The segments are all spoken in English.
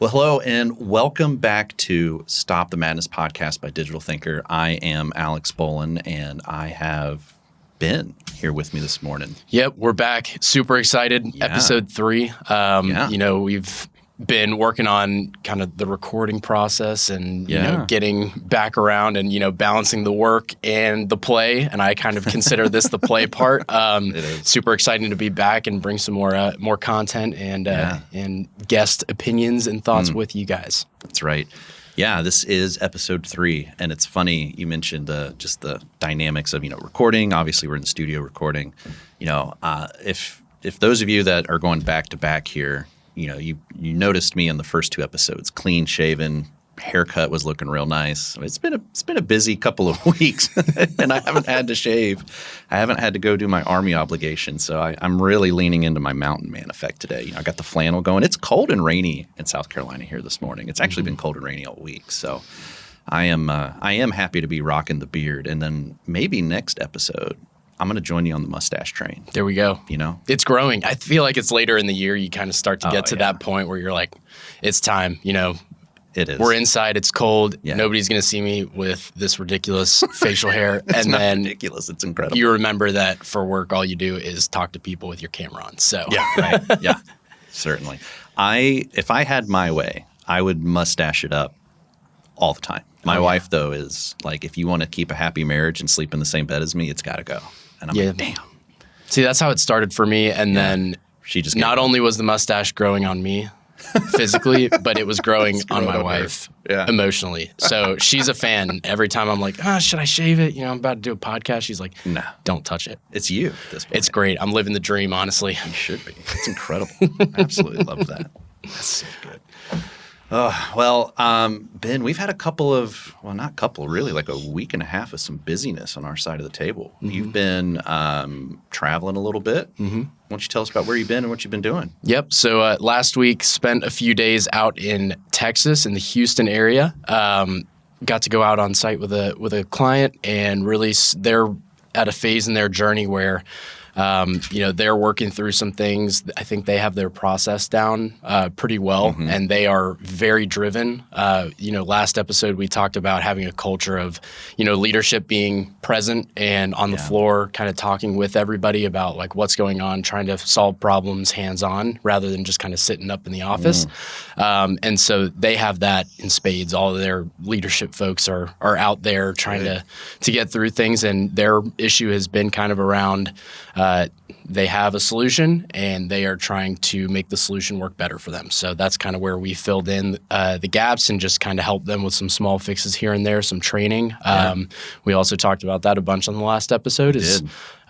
Well, hello and welcome back to Stop the Madness podcast by Digital Thinker. I am Alex Bolan and I have Ben here with me this morning. Yep, we're back. Super excited. Yeah. Episode 3. We've been working on kind of the recording process and, getting back around and, balancing the work and the play. And I kind of consider this the play part. It is. Super exciting to be back and bring some more content and guest opinions and thoughts with you guys. That's right. Yeah, this is episode 3. And it's funny, you mentioned just the dynamics of, recording. Obviously, we're in the studio recording. If those of you that are going back to back here, you noticed me in the first 2 episodes, clean shaven, haircut was looking real nice. It's been a busy couple of weeks, and I haven't had to shave. I haven't had to go do my Army obligation, so I'm really leaning into my mountain man effect today. I got the flannel going. It's cold and rainy in South Carolina here this morning. It's actually been cold and rainy all week, so I am happy to be rocking the beard. And then maybe next episode, I'm going to join you on the mustache train. There we go. It's growing. I feel like it's later in the year. You kind of start to get to that point where you're like, it's time, It is. We're inside. It's cold. Yeah. Nobody's going to see me with this ridiculous facial hair. It's and not then ridiculous. It's incredible. You remember that for work, all you do is talk to people with your camera on. So yeah, right. Yeah, certainly. If I had my way, I would mustache it up all the time. My wife, though, is like, if you want to keep a happy marriage and sleep in the same bed as me, it's got to go. And I'm like, damn. See, that's how it started for me. And then she just not only was the mustache growing on me physically, but it was growing on my wife emotionally. So she's a fan. Every time I'm like, should I shave it? I'm about to do a podcast. She's like, no, don't touch it. It's you at this point. It's great. I'm living the dream, honestly. You should be. It's incredible. I absolutely love that. That's so good. Ben, we've had like a week and a half of some busyness on our side of the table. Mm-hmm. You've been traveling a little bit. Mm-hmm. Why don't you tell us about where you've been and what you've been doing? Yep. So last week, spent a few days out in Texas in the Houston area. Got to go out on site with a client, and really they're at a phase in their journey where they're working through some things. I think they have their process down pretty well, and they are very driven. Last episode we talked about having a culture of, leadership being present and on the floor, kind of talking with everybody about like what's going on, trying to solve problems hands-on rather than just kind of sitting up in the office. And so they have that in spades. All of their leadership folks are out there trying to get through things, and their issue has been kind of around they have a solution and they are trying to make the solution work better for them. So that's kind of where we filled in the gaps and just kind of helped them with some small fixes here and there, some training. We also talked about that a bunch on the last episode,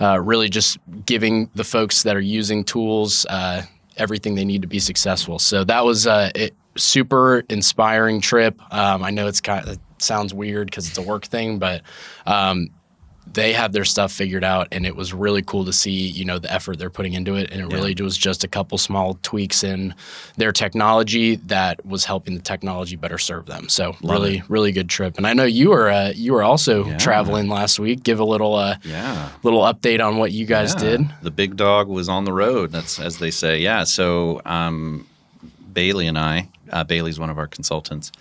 really just giving the folks that are using tools everything they need to be successful. So that was a super inspiring trip. I know it sounds weird because it's a work thing, but they have their stuff figured out, and it was really cool to see, the effort they're putting into it. And it really was just a couple small tweaks in their technology that was helping the technology better serve them. So really good trip. And I know you were also traveling last week. Give a little update on what you guys did. The big dog was on the road. That's as they say. Yeah. So Bailey and I, Bailey's one of our consultants,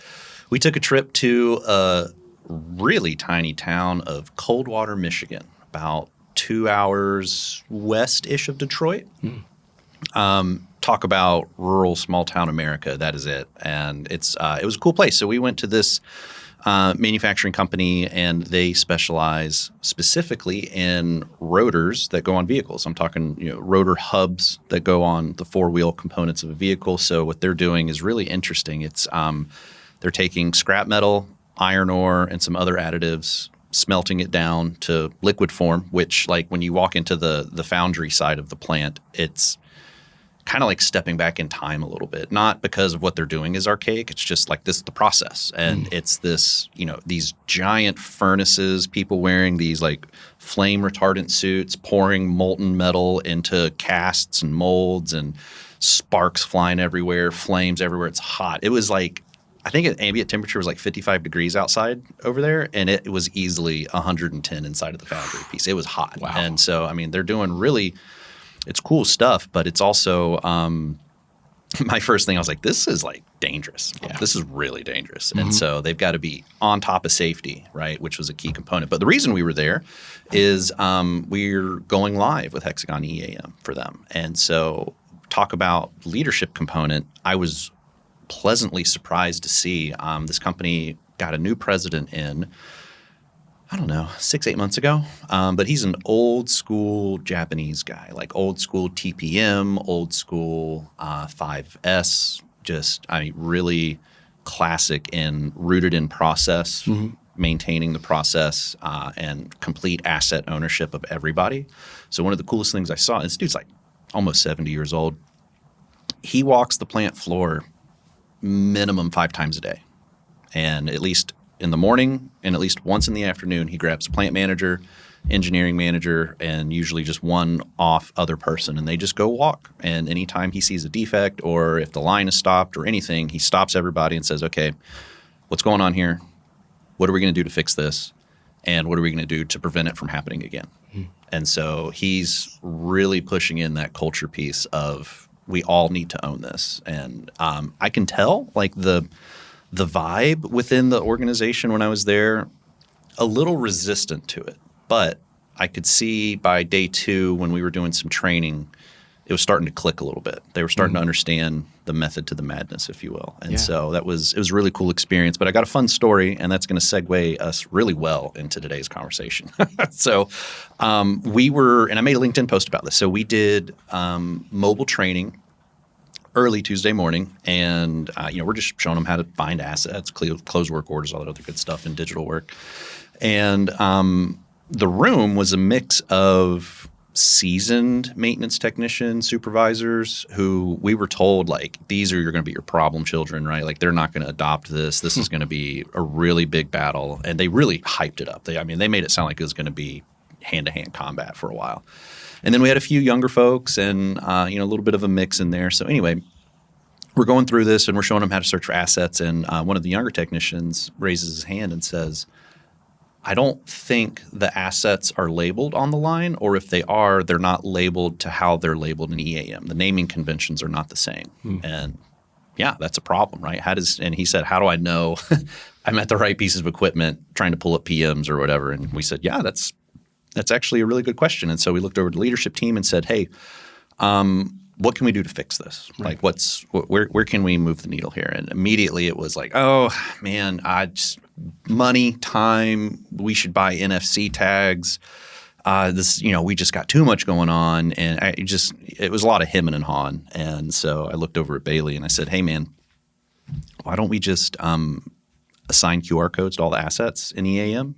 we took a trip to a really tiny town of Coldwater, Michigan, about 2 hours west-ish of Detroit. Talk about rural, small-town America. That is it. And it was a cool place. So we went to this manufacturing company, and they specialize specifically in rotors that go on vehicles. I'm talking, rotor hubs that go on the four-wheel components of a vehicle. So what they're doing is really interesting. It's they're taking scrap metal, iron ore, and some other additives, smelting it down to liquid form, which, like, when you walk into the foundry side of the plant, it's kind of like stepping back in time a little bit. Not because of what they're doing is archaic. It's just like this is the process. And it's this, these giant furnaces, people wearing these like flame retardant suits, pouring molten metal into casts and molds, and sparks flying everywhere, flames everywhere. It's hot. It was like, I think ambient temperature was like 55 degrees outside over there, and it was easily 110 inside of the foundry piece. It was hot. Wow. And so, they're doing really – it's cool stuff, but it's also my first thing, I was like, this is like dangerous. Yeah. This is really dangerous. And so they've got to be on top of safety, right, which was a key component. But the reason we were there is we're going live with Hexagon EAM for them. And so talk about leadership component, I was pleasantly surprised to see this company got a new president in, I don't know, 6-8 months ago. But he's an old school Japanese guy, like old school TPM, old school 5S, just, I mean, really classic and rooted in process, maintaining the process and complete asset ownership of everybody. So one of the coolest things I saw, and this dude's like almost 70 years old, he walks the plant floor minimum 5 times a day. And at least in the morning and at least once in the afternoon, he grabs a plant manager, engineering manager, and usually just one off other person. And they just go walk. And anytime he sees a defect or if the line is stopped or anything, he stops everybody and says, okay, what's going on here? What are we going to do to fix this? And what are we going to do to prevent it from happening again? And so he's really pushing in that culture piece of we all need to own this. And I can tell like the vibe within the organization when I was there, a little resistant to it. But I could see by day 2 when we were doing some training, it was starting to click a little bit. They were starting to understand the method to the madness, if you will. And so it was a really cool experience. But I got a fun story, and that's going to segue us really well into today's conversation. So we were, and I made a LinkedIn post about this. So we did mobile training early Tuesday morning, and we're just showing them how to find assets, close work orders, all that other good stuff in digital work. And the room was a mix of seasoned maintenance technicians, supervisors who we were told like these are going to be your problem children, right? Like they're not going to adopt this. This is going to be a really big battle, and they really hyped it up. They made it sound like it was going to be hand-to-hand combat for a while. And then we had a few younger folks and a little bit of a mix in there. So anyway, we're going through this and we're showing them how to search for assets. And one of the younger technicians raises his hand and says, I don't think the assets are labeled on the line, or if they are, they're not labeled to how they're labeled in EAM. The naming conventions are not the same. And yeah, that's a problem, right? And he said, how do I know I'm at the right pieces of equipment trying to pull up PMs or whatever? And we said, yeah, that's actually a really good question. And so we looked over to the leadership team and said, hey, what can we do to fix this? Right. Like where can we move the needle here? And immediately it was like, oh man, money, time, we should buy NFC tags. We just got too much going on. And it was a lot of hemming and hawing. And so I looked over at Bailey and I said, hey man, why don't we just assign QR codes to all the assets in EAM,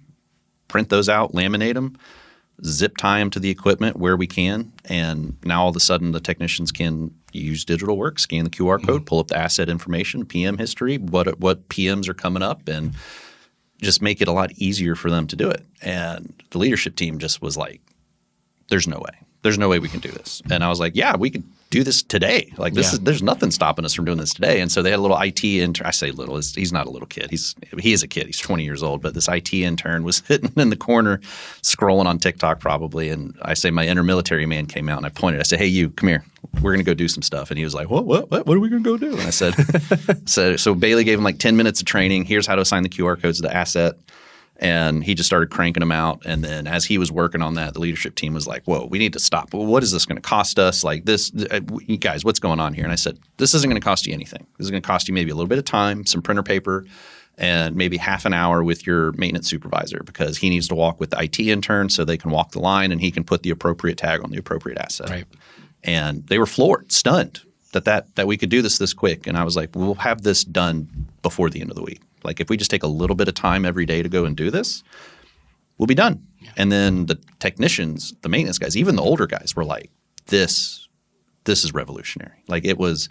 print those out, laminate them, zip tie them to the equipment where we can, and now all of a sudden the technicians can use digital work, scan the QR code, pull up the asset information, PM history, what PMs are coming up, and just make it a lot easier for them to do it. And the leadership team just was like, there's no way. There's no way we can do this. And I was like, yeah, we could do this today. Like there's nothing stopping us from doing this today. And so they had a little IT intern. I say little, he's not a little kid. He is a kid. He's 20 years old. But this IT intern was sitting in the corner scrolling on TikTok probably. And I say my inner military man came out and I pointed. I said, hey, you, come here. We're going to go do some stuff. And he was like, what are we going to go do? And I said, so Bailey gave him like 10 minutes of training. Here's how to assign the QR codes to the asset. And he just started cranking them out. And then as he was working on that, the leadership team was like, whoa, we need to stop. Well, what is this going to cost us? Like this, you guys, what's going on here? And I said, this isn't going to cost you anything. This is going to cost you maybe a little bit of time, some printer paper, and maybe half an hour with your maintenance supervisor, because he needs to walk with the IT intern so they can walk the line and he can put the appropriate tag on the appropriate asset. Right. And they were floored, stunned that we could do this quick. And I was like, we'll have this done before the end of the week. Like if we just take a little bit of time every day to go and do this, we'll be done. Yeah. And then the technicians, the maintenance guys, even the older guys were like, this is revolutionary. Like it was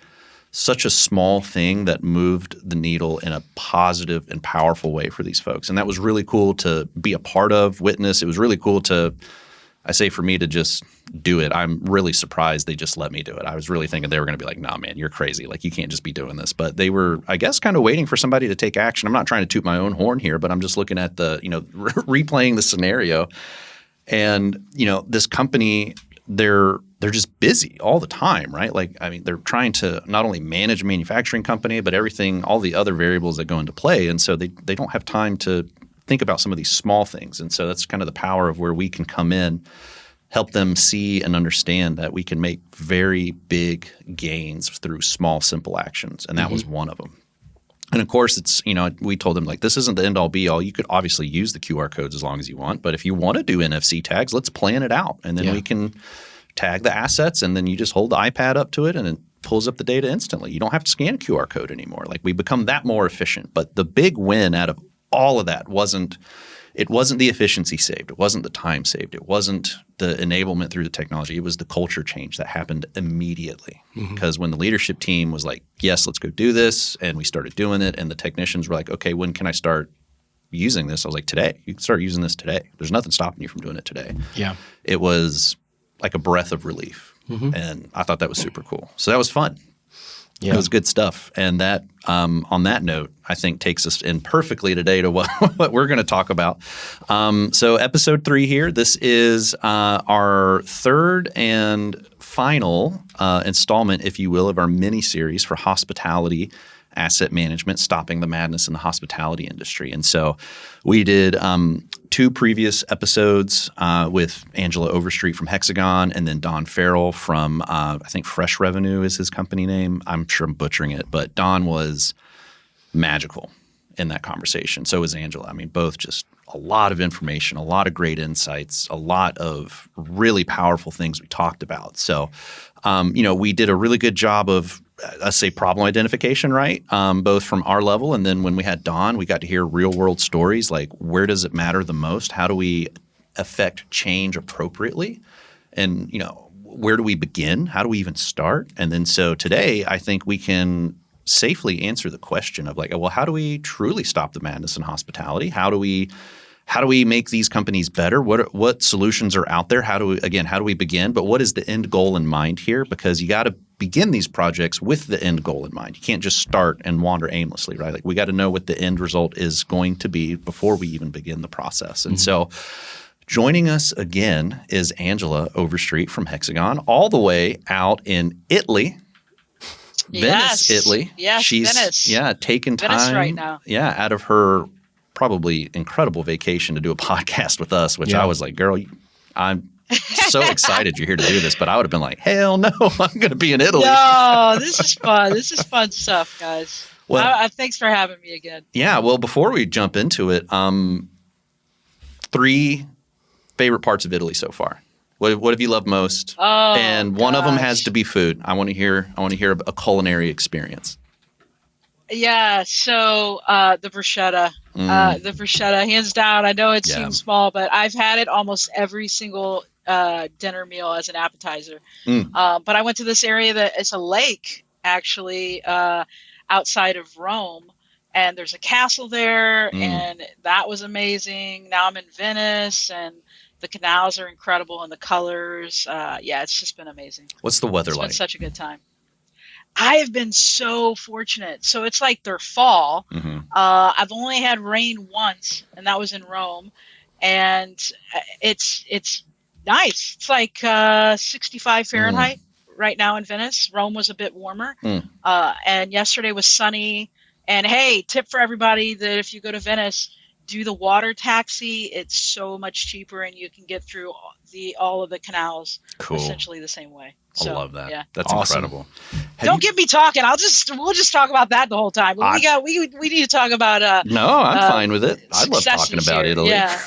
such a small thing that moved the needle in a positive and powerful way for these folks. And that was really cool to be a part of, witness. It was really cool for me to just do it. I'm really surprised they just let me do it. I was really thinking they were going to be like, nah, man, you're crazy. Like you can't just be doing this. But they were, I guess, kind of waiting for somebody to take action. I'm not trying to toot my own horn here, but I'm just looking at the, replaying the scenario. And, this company, they're they're just busy all the time, right? Like, I mean, they're trying to not only manage a manufacturing company, but everything, all the other variables that go into play. And so they don't have time to think about some of these small things. And so that's kind of the power of where we can come in, help them see and understand that we can make very big gains through small, simple actions. And that was one of them. And of course, it's, we told them, like, this isn't the end all be all. You could obviously use the QR codes as long as you want. But if you want to do NFC tags, let's plan it out. And then we can tag the assets, and then you just hold the iPad up to it and it pulls up the data instantly. You don't have to scan a QR code anymore. Like, we become that more efficient. But the big win out of all of that wasn't the efficiency saved. It wasn't the time saved. It wasn't the enablement through the technology. It was the culture change that happened immediately. Because when the leadership team was like, yes, let's go do this, and we started doing it, and the technicians were like, okay, when can I start using this? I was like, today. You can start using this today. There's nothing stopping you from doing it today. Yeah. It was like a breath of relief. And I thought that was super cool. So that was fun. Yeah. It was good stuff. And that, on that note, I think takes us in perfectly today to what we're going to talk about. So episode 3 here, this is our third and final installment, if you will, of our mini-series for hospitality asset management, stopping the madness in the hospitality industry. And so we did 2 previous episodes with Angela Overstreet from Hexagon, and then Don Farrell from I think Fresh Revenue is his company name. I'm sure I'm butchering it, but Don was magical in that conversation. So was Angela. I mean, both just a lot of information, a lot of great insights, a lot of really powerful things we talked about. So, we did a really good job of, let's say, problem identification, right? Both from our level, and then when we had Don, we got to hear real world stories, like where does it matter the most? How do we affect change appropriately? And, where do we begin? How do we even start? And then so today, I think we can safely answer the question of like, well, how do we truly stop the madness in hospitality? How do we make these companies better? What solutions are out there? How do we begin? But what is the end goal in mind here? Because you got to begin these projects with the end goal in mind. You can't just start and wander aimlessly, right? Like, we got to know what the end result is going to be before we even begin the process. And so joining us again is Angela Overstreet from Hexagon, all the way out in Italy. Venice, Italy. Yes, she's Venice. Taking time Venice right now. Out of her probably incredible vacation to do a podcast with us, which I was like, girl, I'm so excited you're here to do this, but I would have been like, hell no, I'm going to be in Italy. No, this is fun. This is fun stuff, guys. Well, thanks for having me again. Yeah, well, before we jump into it, 3 favorite parts of Italy so far. What have you loved most? Oh, and one of them has to be food. I want to hear a culinary experience. Yeah, so the bruschetta. The bruschetta, hands down. I know it seems small, but I've had it almost every single dinner meal as an appetizer. But I went to this area that it's a lake, actually, outside of Rome. And there's a castle there, and that was amazing. Now I'm in Venice, and the canals are incredible, and the colors. It's just been amazing. What's the weather like? It's been such a good time. I have been so fortunate. So it's like their fall. I've only had rain once, and that was in Rome. And it's nice. It's like 65 Fahrenheit right now in Venice. Rome was a bit warmer. And yesterday was sunny. And hey, tip for everybody that if you go to Venice, do the water taxi. It's so much cheaper, and you can get through all of the canals essentially the same way. So, I love that. Yeah. That's awesome. Incredible. Don't get me talking. We'll just talk about that the whole time. We need to talk about No, I'm fine with it. I love talking about Italy. Yeah.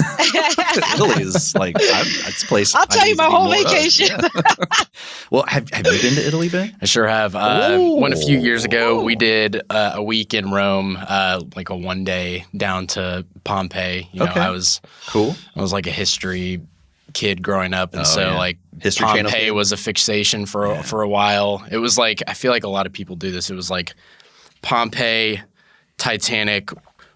Italy is like it's a place. I'll tell you my whole vacation. Yeah. Well, have you been to Italy, Ben? I sure have. Went a few years ago. We did a week in Rome, like a one day down to Pompeii. I was cool. I was like a history kid growing up, and like History Pompeii was a fixation for a while. It was like, I feel like a lot of people do this. It was like Pompeii, Titanic,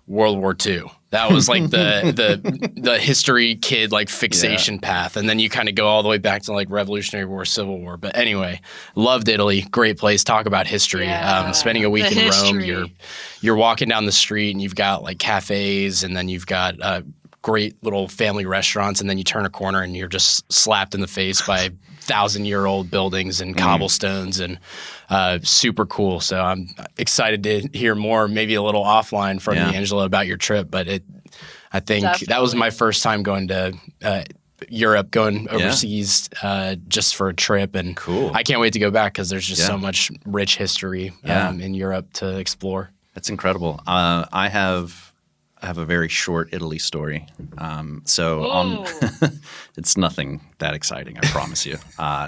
World War II. That was like the history kid like fixation path, and then you kind of go all the way back to like Revolutionary War, Civil War. But anyway, loved Italy. Great place. Talk about history. Spending a week in Rome, you're walking down the street and you've got like cafes, and then you've got great little family restaurants, and then you turn a corner and you're just slapped in the face by 1,000-year-old buildings and cobblestones, and super cool. So I'm excited to hear more, maybe a little offline from you, Angela, about your trip. But I think that was my first time going to Europe, going overseas just for a trip, and I can't wait to go back because there's just so much rich history in Europe to explore. That's incredible. I have a very short Italy story. It's nothing that exciting, I promise you.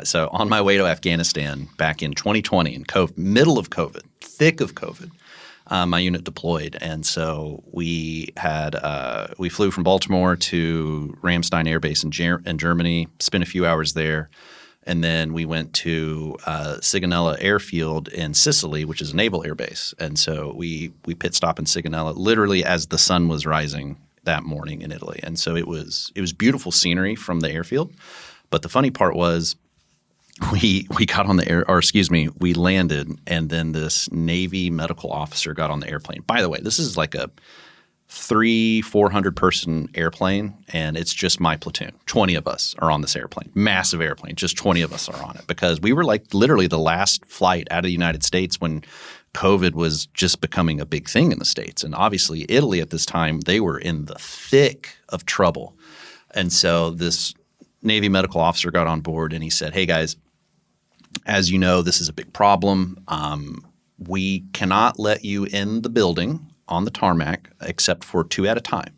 So on my way to Afghanistan back in 2020, in middle of COVID, thick of COVID, my unit deployed, and so we flew from Baltimore to Ramstein Air Base in Germany, spent a few hours there, and then we went to Sigonella Airfield in Sicily, which is a naval air base. And so we pit stop in Sigonella literally as the sun was rising that morning in Italy, and so it was beautiful scenery from the airfield. But the funny part was, we got on we landed, and then this Navy medical officer got on the airplane. By the way, this is like a 300-400 person airplane, and it's just my platoon. 20 of us are on this airplane. Massive airplane. Just 20 of us are on it because we were like literally the last flight out of the United States when COVID was just becoming a big thing in the States. And obviously Italy at this time, they were in the thick of trouble. And so this Navy medical officer got on board and he said, "Hey guys, as you know, this is a big problem. We cannot let you in the building on the tarmac except for 2 at a time.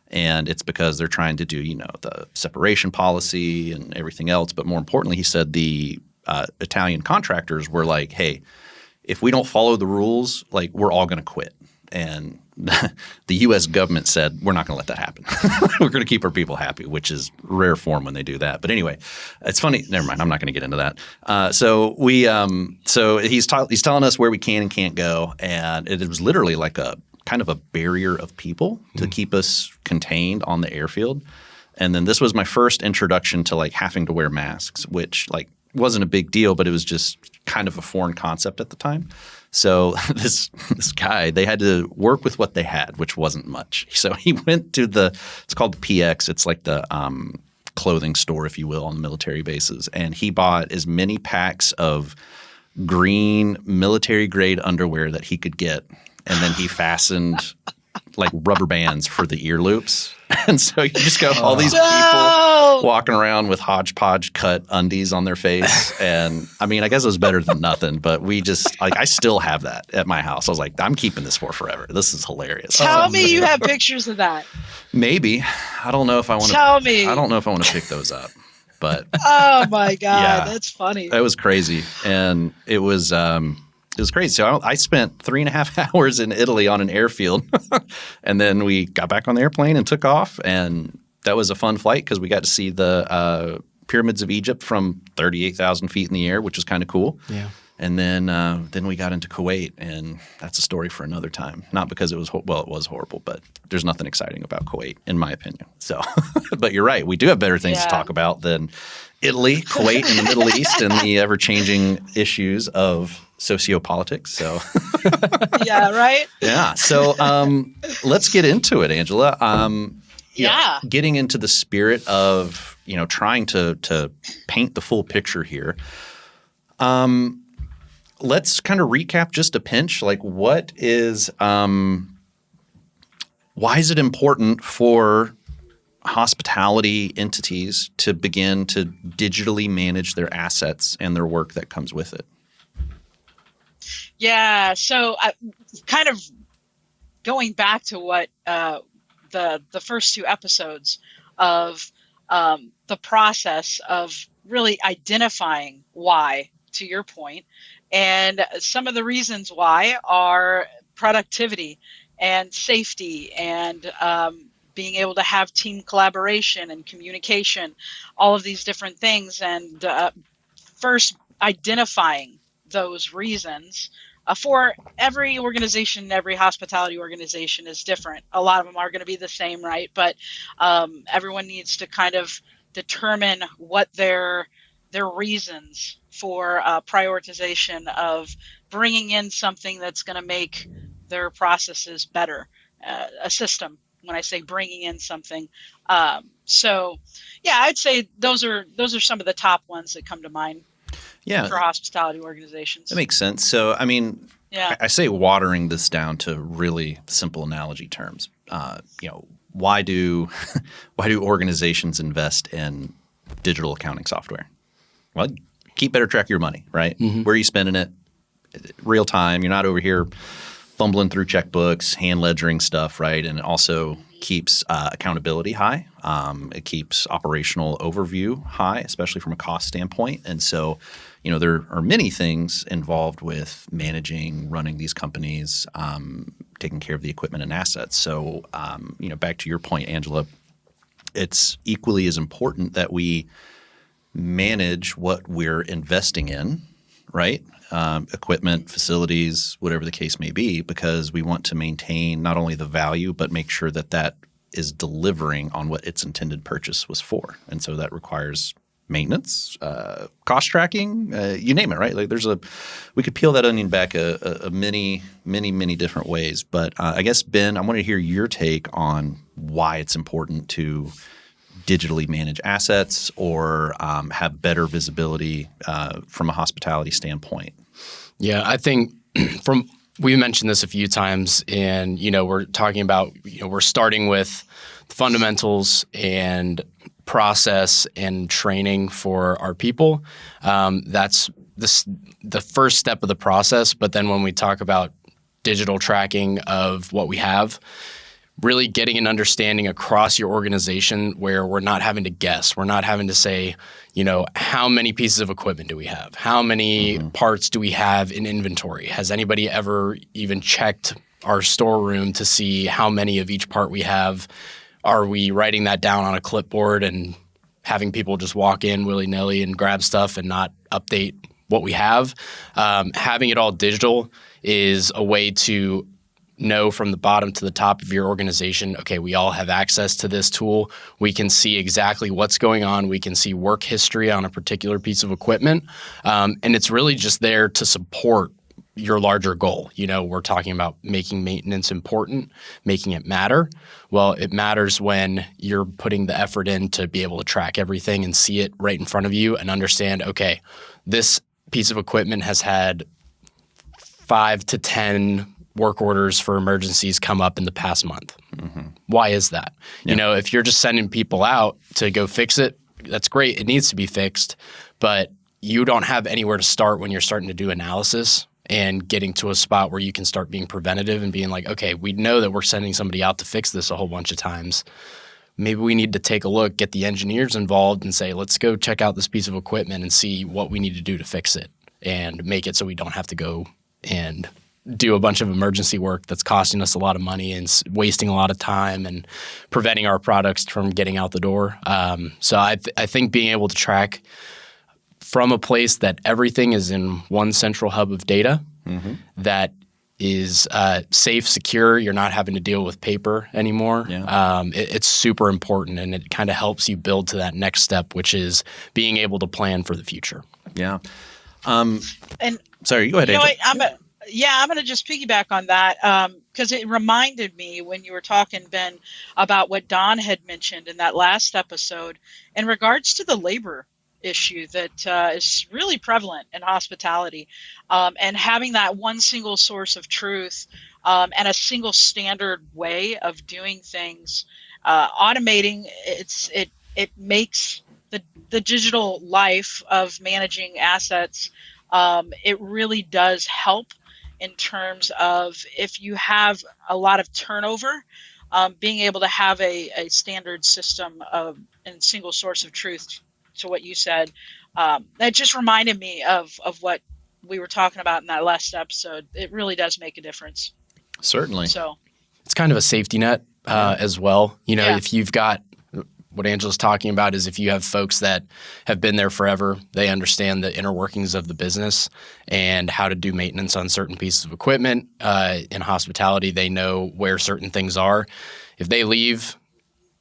And it's because they're trying to do, the separation policy and everything else. But more importantly, he said the Italian contractors were like, hey, if we don't follow the rules, like we're all going to quit." And the U.S. government said, we're not going to let that happen. We're going to keep our people happy, which is rare form when they do that. But anyway, it's funny. Never mind. I'm not going to get into that. So he's telling us where we can and can't go. And it was literally like a kind of a barrier of people to keep us contained on the airfield. And then this was my first introduction to like having to wear masks, which like wasn't a big deal, but it was just kind of a foreign concept at the time. So this guy, they had to work with what they had, which wasn't much. So he went to it's called the PX. It's like the clothing store, if you will, on the military bases. And he bought as many packs of green military-grade underwear that he could get. And then he fastened like rubber bands for the ear loops. And so you just got all these people walking around with hodgepodge cut undies on their face. And I mean, I guess it was better than nothing, but we just like, I still have that at my house. I was like, I'm keeping this for forever. This is hilarious. Tell me you have pictures of that. Maybe. I don't know if I want to. Tell me. I don't know if I want to pick those up, but. Oh my God. That's funny. It was crazy. And it was crazy. So I spent 3.5 hours in Italy on an airfield, and then we got back on the airplane and took off. And that was a fun flight because we got to see the pyramids of Egypt from 38,000 feet in the air, which was kind of cool. Yeah. And then we got into Kuwait, and that's a story for another time. Not because it was it was horrible, but there's nothing exciting about Kuwait, in my opinion. So, but you're right. We do have better things to talk about than Italy, Kuwait, and the Middle East, and the ever-changing issues of sociopolitics. So, yeah, right. Yeah. So, let's get into it, Angela. Getting into the spirit of trying to paint the full picture here. Let's kind of recap just a pinch. Like, why is it important for hospitality entities to begin to digitally manage their assets and their work that comes with it? Yeah. So kind of going back to what the first 2 episodes of the process of really identifying why, to your point, and some of the reasons why are productivity and safety and being able to have team collaboration and communication, all of these different things. And first, identifying those reasons for every organization, every hospitality organization is different. A lot of them are going to be the same, right? But everyone needs to kind of determine what their reasons for prioritization of bringing in something that's going to make their processes better, a system when I say bringing in something. So yeah, I'd say those are some of the top ones that come to mind for hospitality organizations. That makes sense. So, I mean, I say watering this down to really simple analogy terms. Why do organizations invest in digital accounting software? Well, keep better track of your money, right? Mm-hmm. Where are you spending it? Real time. You're not over here fumbling through checkbooks, hand ledgering stuff, right? And it also keeps accountability high. It keeps operational overview high, especially from a cost standpoint. And so, there are many things involved with managing, running these companies, taking care of the equipment and assets. So, back to your point, Angela, it's equally as important that we manage what we're investing in, right? Equipment, facilities, whatever the case may be, because we want to maintain not only the value, but make sure that that is delivering on what its intended purchase was for. And so that requires maintenance, cost tracking, you name it, right? Like we could peel that onion back a many different ways. But I guess, Ben, I want to hear your take on why it's important to digitally manage assets or have better visibility from a hospitality standpoint. Yeah, I think we mentioned this a few times, and we're talking about we're starting with the fundamentals and process and training for our people. That's the first step of the process. But then when we talk about digital tracking of what we have, really getting an understanding across your organization where we're not having to guess. We're not having to say, how many pieces of equipment do we have? How many parts do we have in inventory? Has anybody ever even checked our storeroom to see how many of each part we have? Are we writing that down on a clipboard and having people just walk in willy-nilly and grab stuff and not update what we have? Having it all digital is a way to know from the bottom to the top of your organization, okay, we all have access to this tool. We can see exactly what's going on. We can see work history on a particular piece of equipment. And it's really just there to support your larger goal. We're talking about making maintenance important, making it matter. Well, it matters when you're putting the effort in to be able to track everything and see it right in front of you and understand, okay, this piece of equipment has had 5 to 10 work orders for emergencies come up in the past month. Mm-hmm. Why is that? Yeah. If you're just sending people out to go fix it, that's great. It needs to be fixed, but you don't have anywhere to start when you're starting to do analysis and getting to a spot where you can start being preventative and being like, okay, we know that we're sending somebody out to fix this a whole bunch of times. Maybe we need to take a look, get the engineers involved and say, let's go check out this piece of equipment and see what we need to do to fix it and make it so we don't have to go and do a bunch of emergency work that's costing us a lot of money and wasting a lot of time and preventing our products from getting out the door. So I think being able to track from a place that everything is in one central hub of data that is safe, secure, you're not having to deal with paper anymore. Yeah. It's super important, and it kind of helps you build to that next step, which is being able to plan for the future. Yeah. Sorry, go ahead, Angela. I'm going to just piggyback on that because it reminded me when you were talking, Ben, about what Don had mentioned in that last episode in regards to the labor issue that is really prevalent in hospitality, and having that one single source of truth and a single standard way of doing things. Automating, it makes the digital life of managing assets, it really does help in terms of if you have a lot of turnover, being able to have a standard system and single source of truth to what you said. That just reminded me of what we were talking about in that last episode. It really does make a difference. Certainly. So it's kind of a safety net as well. If you've got what Angela's talking about is if you have folks that have been there forever, they understand the inner workings of the business and how to do maintenance on certain pieces of equipment. In hospitality, they know where certain things are. If they leave,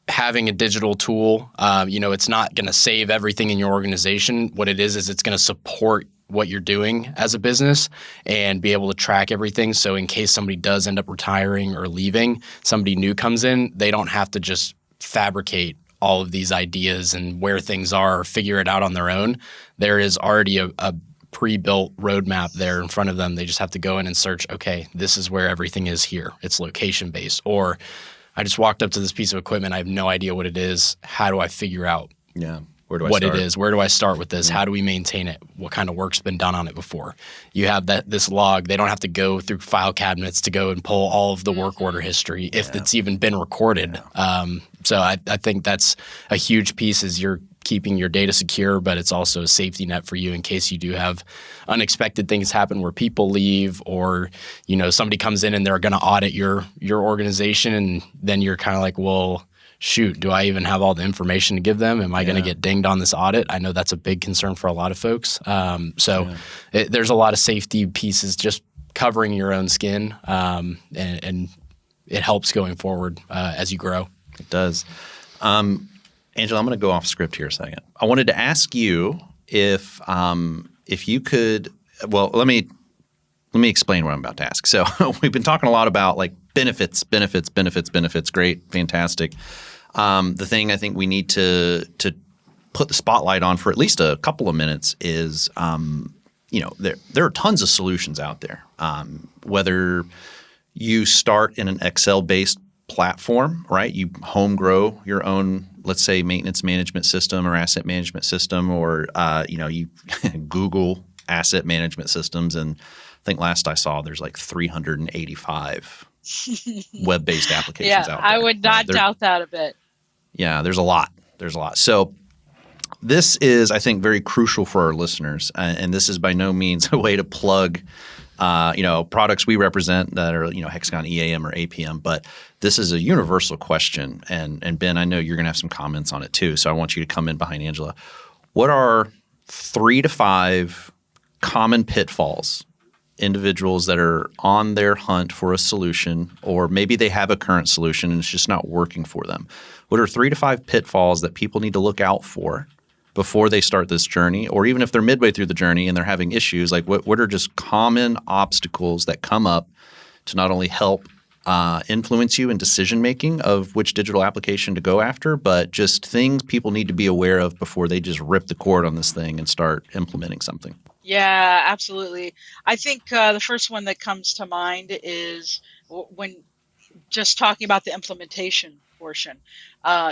having a digital tool, it's not going to save everything in your organization. What it is it's going to support what you're doing as a business and be able to track everything. So in case somebody does end up retiring or leaving, somebody new comes in, they don't have to just fabricate all of these ideas and where things are or figure it out on their own. There is already a pre-built roadmap there in front of them. They just have to go in and search, okay, this is where everything is here. It's location-based. Or I just walked up to this piece of equipment. I have no idea what it is. How do I figure out Where do I what start? it is? Where do I start with this? How do we maintain it? What kind of work's been done on it before? You have this log. They don't have to go through file cabinets to go and pull all of the work order history if it's even been recorded. So I think that's a huge piece is you're keeping your data secure, but it's also a safety net for you in case you do have unexpected things happen where people leave or, somebody comes in and they're going to audit your organization. And then you're kind of like, well, shoot, do I even have all the information to give them? Am I going to get dinged on this audit? I know that's a big concern for a lot of folks. There's a lot of safety pieces just covering your own skin, and it helps going forward as you grow. It does. Angela, I'm going to go off script here a second. I wanted to ask you if you could. Well, let me explain what I'm about to ask. So we've been talking a lot about like benefits. Great, fantastic. The thing I think we need to put the spotlight on for at least a couple of minutes is, there are tons of solutions out there. Whether you start in an Excel-based platform, right? You home grow your own, let's say, maintenance management system or asset management system, or you Google asset management systems, and I think last I saw there's like 385 web-based applications out there. I would not doubt that a bit. Yeah, there's a lot. So this is, I think, very crucial for our listeners, and this is by no means a way to plug products we represent that are, Hexagon EAM or APM, but this is a universal question. And Ben, I know you're going to have some comments on it too, so I want you to come in behind Angela. What are 3 to 5 common pitfalls individuals that are on their hunt for a solution, or maybe they have a current solution and it's just not working for them? What are 3 to 5 pitfalls that people need to look out for before they start this journey, or even if they're midway through the journey and they're having issues? Like what are just common obstacles that come up to not only help influence you in decision making of which digital application to go after, but just things people need to be aware of before they just rip the cord on this thing and start implementing something? Yeah, absolutely. I think the first one that comes to mind is when just talking about the implementation portion,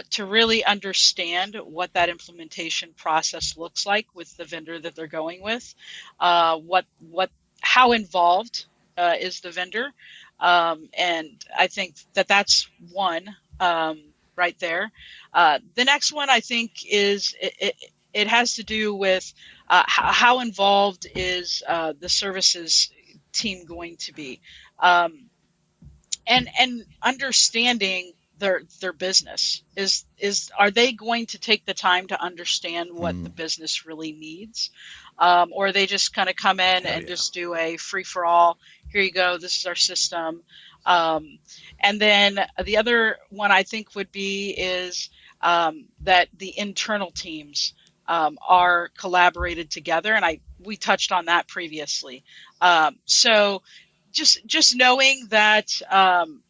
to really understand what that implementation process looks like with the vendor that they're going with, how involved is the vendor, and I think that's one right there. The next one I think is it has to do with how involved is the services team going to be, and understanding their business are they going to take the time to understand what the business really needs, or are they just kind of come in just do a free for all? Here you go. This is our system. And then the other one I think would be is that the internal teams are collaborated together, and we touched on that previously. So just knowing that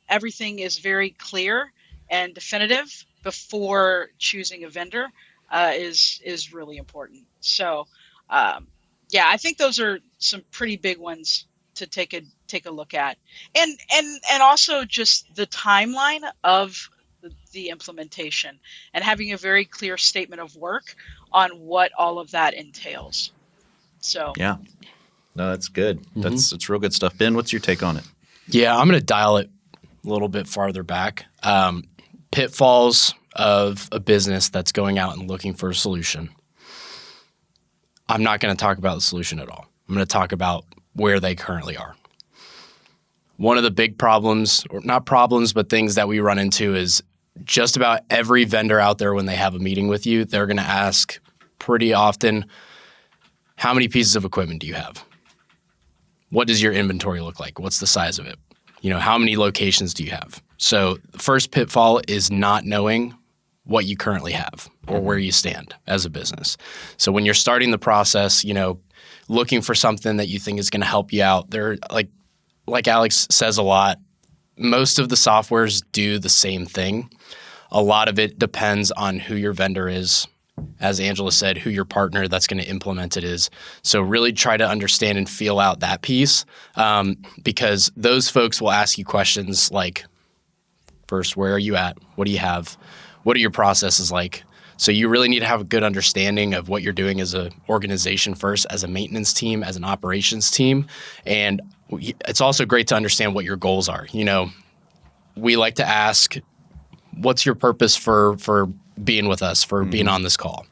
everything is very clear and definitive before choosing a vendor is really important. So I think those are some pretty big ones to take a look at, and also just the timeline of the implementation and having a very clear statement of work on what all of that entails. So yeah, no, that's good. That's real good stuff. Ben, what's your take on it? Yeah, I'm going to dial it a little bit farther back. Pitfalls of a business that's going out and looking for a solution. I'm not going to talk about the solution at all. I'm going to talk about where they currently are. One of the big problems, or not problems, but things that we run into is just about every vendor out there, when they have a meeting with you, they're going to ask pretty often, how many pieces of equipment do you have? What does your inventory look like? What's the size of it? How many locations do you have? So the first pitfall is not knowing what you currently have or where you stand as a business. So when you're starting the process, looking for something that you think is going to help you out. They're like Alex says a lot, most of the softwares do the same thing. A lot of it depends on who your vendor is. As Angela said, who your partner that's going to implement it is. So really try to understand and feel out that piece, because those folks will ask you questions like, first, where are you at? What do you have? What are your processes like? So you really need to have a good understanding of what you're doing as an organization first, as a maintenance team, as an operations team. And it's also great to understand what your goals are. You know, we like to ask, what's your purpose for being with us, for being on this call?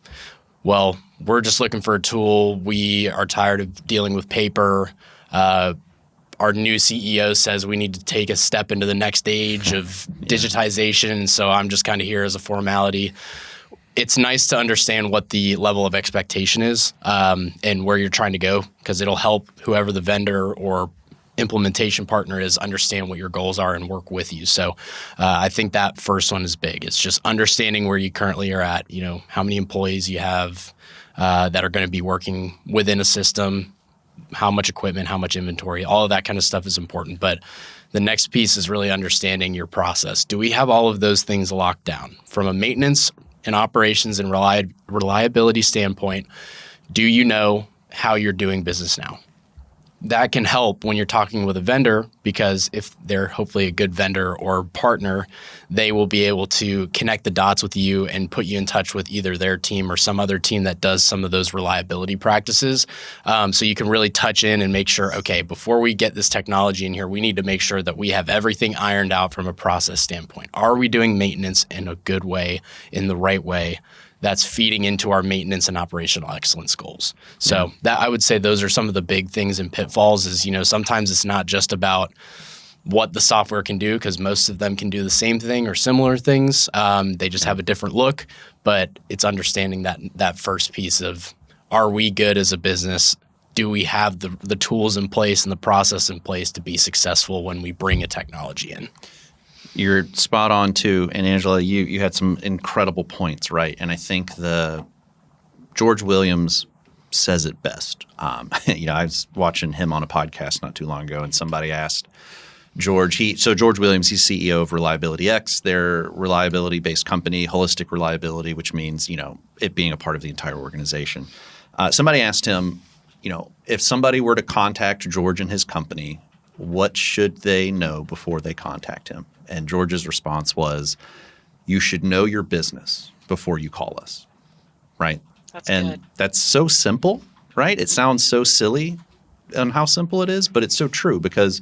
Well, we're just looking for a tool. We are tired of dealing with paper. Our new CEO says we need to take a step into the next stage of digitization. So I'm just kind of here as a formality. It's nice to understand what the level of expectation is, and where you're trying to go, because it'll help whoever the vendor or implementation partner is understand what your goals are and work with you. So I think that first one is big. It's just understanding where you currently are at, you know, how many employees you have that are going to be working within a system, how much equipment, how much inventory, all of that kind of stuff is important. But the next piece is really understanding your process. Do we have all of those things locked down? From a maintenance and operations and reliability standpoint, do you know how you're doing business now? That can help when you're talking with a vendor, because if they're hopefully a good vendor or partner, they will be able to connect the dots with you and put you in touch with either their team or some other team that does some of those reliability practices. So you can really touch in and make sure, okay, before we get this technology in here, we need to make sure that we have everything ironed out from a process standpoint. Are we doing maintenance in a good way, in the right way? That's feeding into our maintenance and operational excellence goals. So that, I would say those are some of the big things and pitfalls is, you know, sometimes it's not just about what the software can do, because most of them can do the same thing or similar things. They just have a different look, but it's understanding that first piece of, are we good as a business? Do we have the tools in place and the process in place to be successful when we bring a technology in? You're spot on too. And Angela, you had some incredible points, right? And I think George Williams says it best. You know, I was watching him on a podcast not too long ago, and somebody asked George. George Williams, he's CEO of Reliability X. They're reliability-based company, holistic reliability, which means, you know, it being a part of the entire organization. Somebody asked him, you know, if somebody were to contact George and his company, what should they know before they contact him? And George's response was, you should know your business before you call us, right? That's and good. That's so simple, right? It sounds so silly on how simple it is, but it's so true, because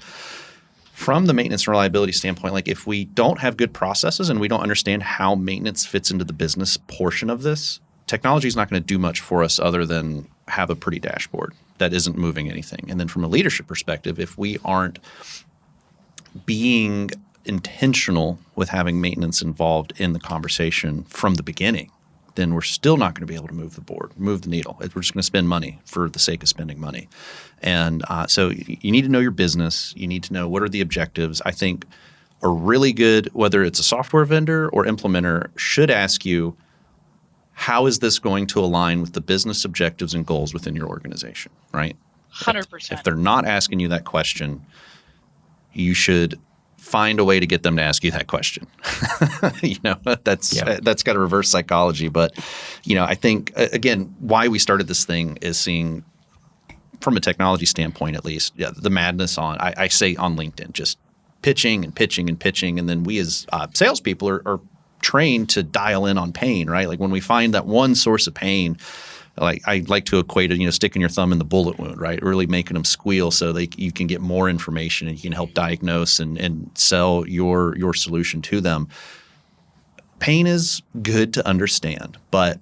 from the maintenance and reliability standpoint, like if we don't have good processes and we don't understand how maintenance fits into the business portion of this, technology is not going to do much for us other than have a pretty dashboard that isn't moving anything. And then from a leadership perspective, if we aren't being intentional with having maintenance involved in the conversation from the beginning, then we're still not going to be able to move the needle. We're just going to spend money for the sake of spending money. And so you need to know your business. You need to know what are the objectives. I think a really good, whether it's a software vendor or implementer, should ask you, how is this going to align with the business objectives and goals within your organization, right? 100%. If they're not asking you that question, you should find a way to get them to ask you that question. You know, that's got a reverse psychology. But, you know, I think, again, why we started this thing is seeing, from a technology standpoint at least, the madness on, I say on LinkedIn, just pitching and pitching and pitching. And then we as salespeople are trained to dial in on pain, right? Like when we find that one source of pain, like I like to equate it, you know, sticking your thumb in the bullet wound, right? Really making them squeal so you can get more information and you can help diagnose and sell your solution to them. Pain is good to understand, but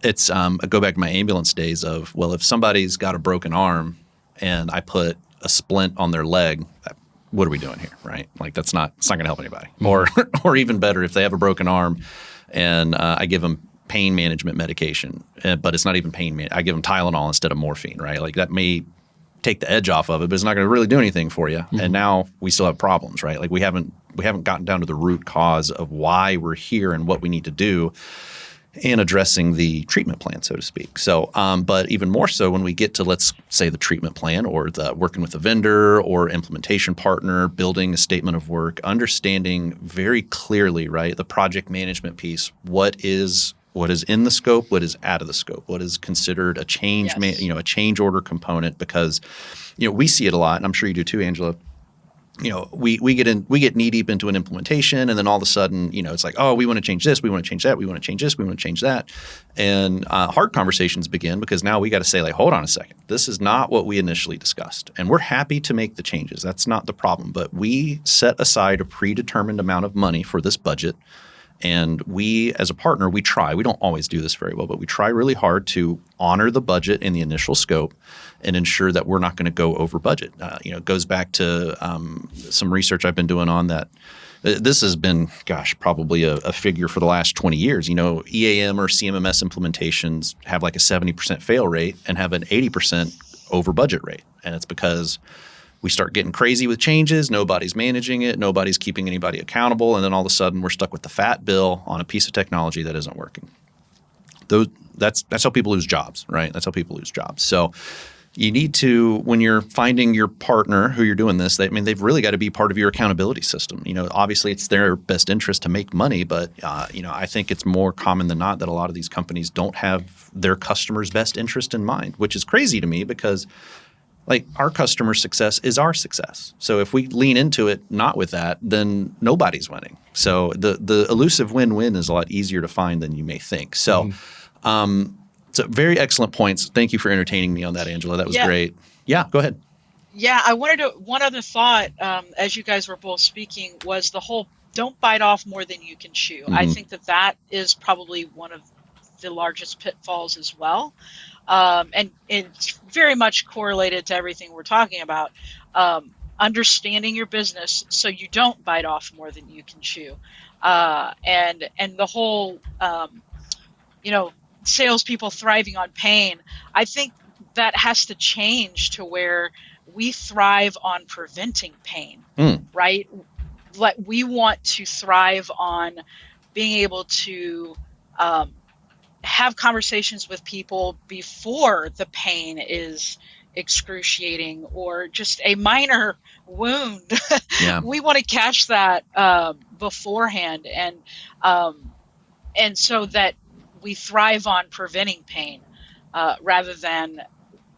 it's I go back to my ambulance days of, well, if somebody's got a broken arm and I put a splint on their leg, what are we doing here, right? Like it's not going to help anybody. Or even better, if they have a broken arm and I give them pain management medication, but it's not even pain. I give them Tylenol instead of morphine, right? Like that may take the edge off of it, but it's not going to really do anything for you. Mm-hmm. And now we still have problems, right? Like we haven't gotten down to the root cause of why we're here and what we need to do. and addressing the treatment plan, so to speak. So, but even more so when we get to, let's say, the treatment plan or the working with a vendor or implementation partner, building a statement of work, understanding very clearly, right, the project management piece, what is in the scope, what is out of the scope, what is considered a change, a change order component, because, we see it a lot, and I'm sure you do too, Angela. We get knee deep into an implementation, and then all of a sudden, it's like, oh, we want to change this, we want to change that, we want to change this, we want to change that, and hard conversations begin because now we got to say, like, hold on a second, this is not what we initially discussed, and we're happy to make the changes. That's not the problem, but we set aside a predetermined amount of money for this budget. And we, as a partner, we try. We don't always do this very well, but we try really hard to honor the budget in the initial scope and ensure that we're not going to go over budget. It goes back to some research I've been doing on that. This has been, probably a figure for the last 20 years. EAM or CMMS implementations have like a 70% fail rate and have an 80% over budget rate. And it's because we start getting crazy with changes. Nobody's managing it. Nobody's keeping anybody accountable. And then all of a sudden we're stuck with the fat bill on a piece of technology that isn't working. That's how people lose jobs, right? That's how people lose jobs. So you need to, when you're finding your partner who you're doing this, they've really got to be part of your accountability system. Obviously it's their best interest to make money, but I think it's more common than not that a lot of these companies don't have their customers' best interest in mind, which is crazy to me because our customer success is our success. So if we lean into it not with that, then nobody's winning. So the elusive win-win is a lot easier to find than you may think. So so very excellent points. Thank you for entertaining me on that, Angela. That was great. Yeah, go ahead. Yeah, one other thought as you guys were both speaking was the whole don't bite off more than you can chew. I think that is probably one of the largest pitfalls as well. And it's very much correlated to everything we're talking about. Understanding your business so you don't bite off more than you can chew. And the whole, salespeople thriving on pain, I think that has to change to where we thrive on preventing pain, right? Like we want to thrive on being able to have conversations with people before the pain is excruciating or just a minor wound. Yeah. We want to catch that beforehand, and so that we thrive on preventing pain rather than,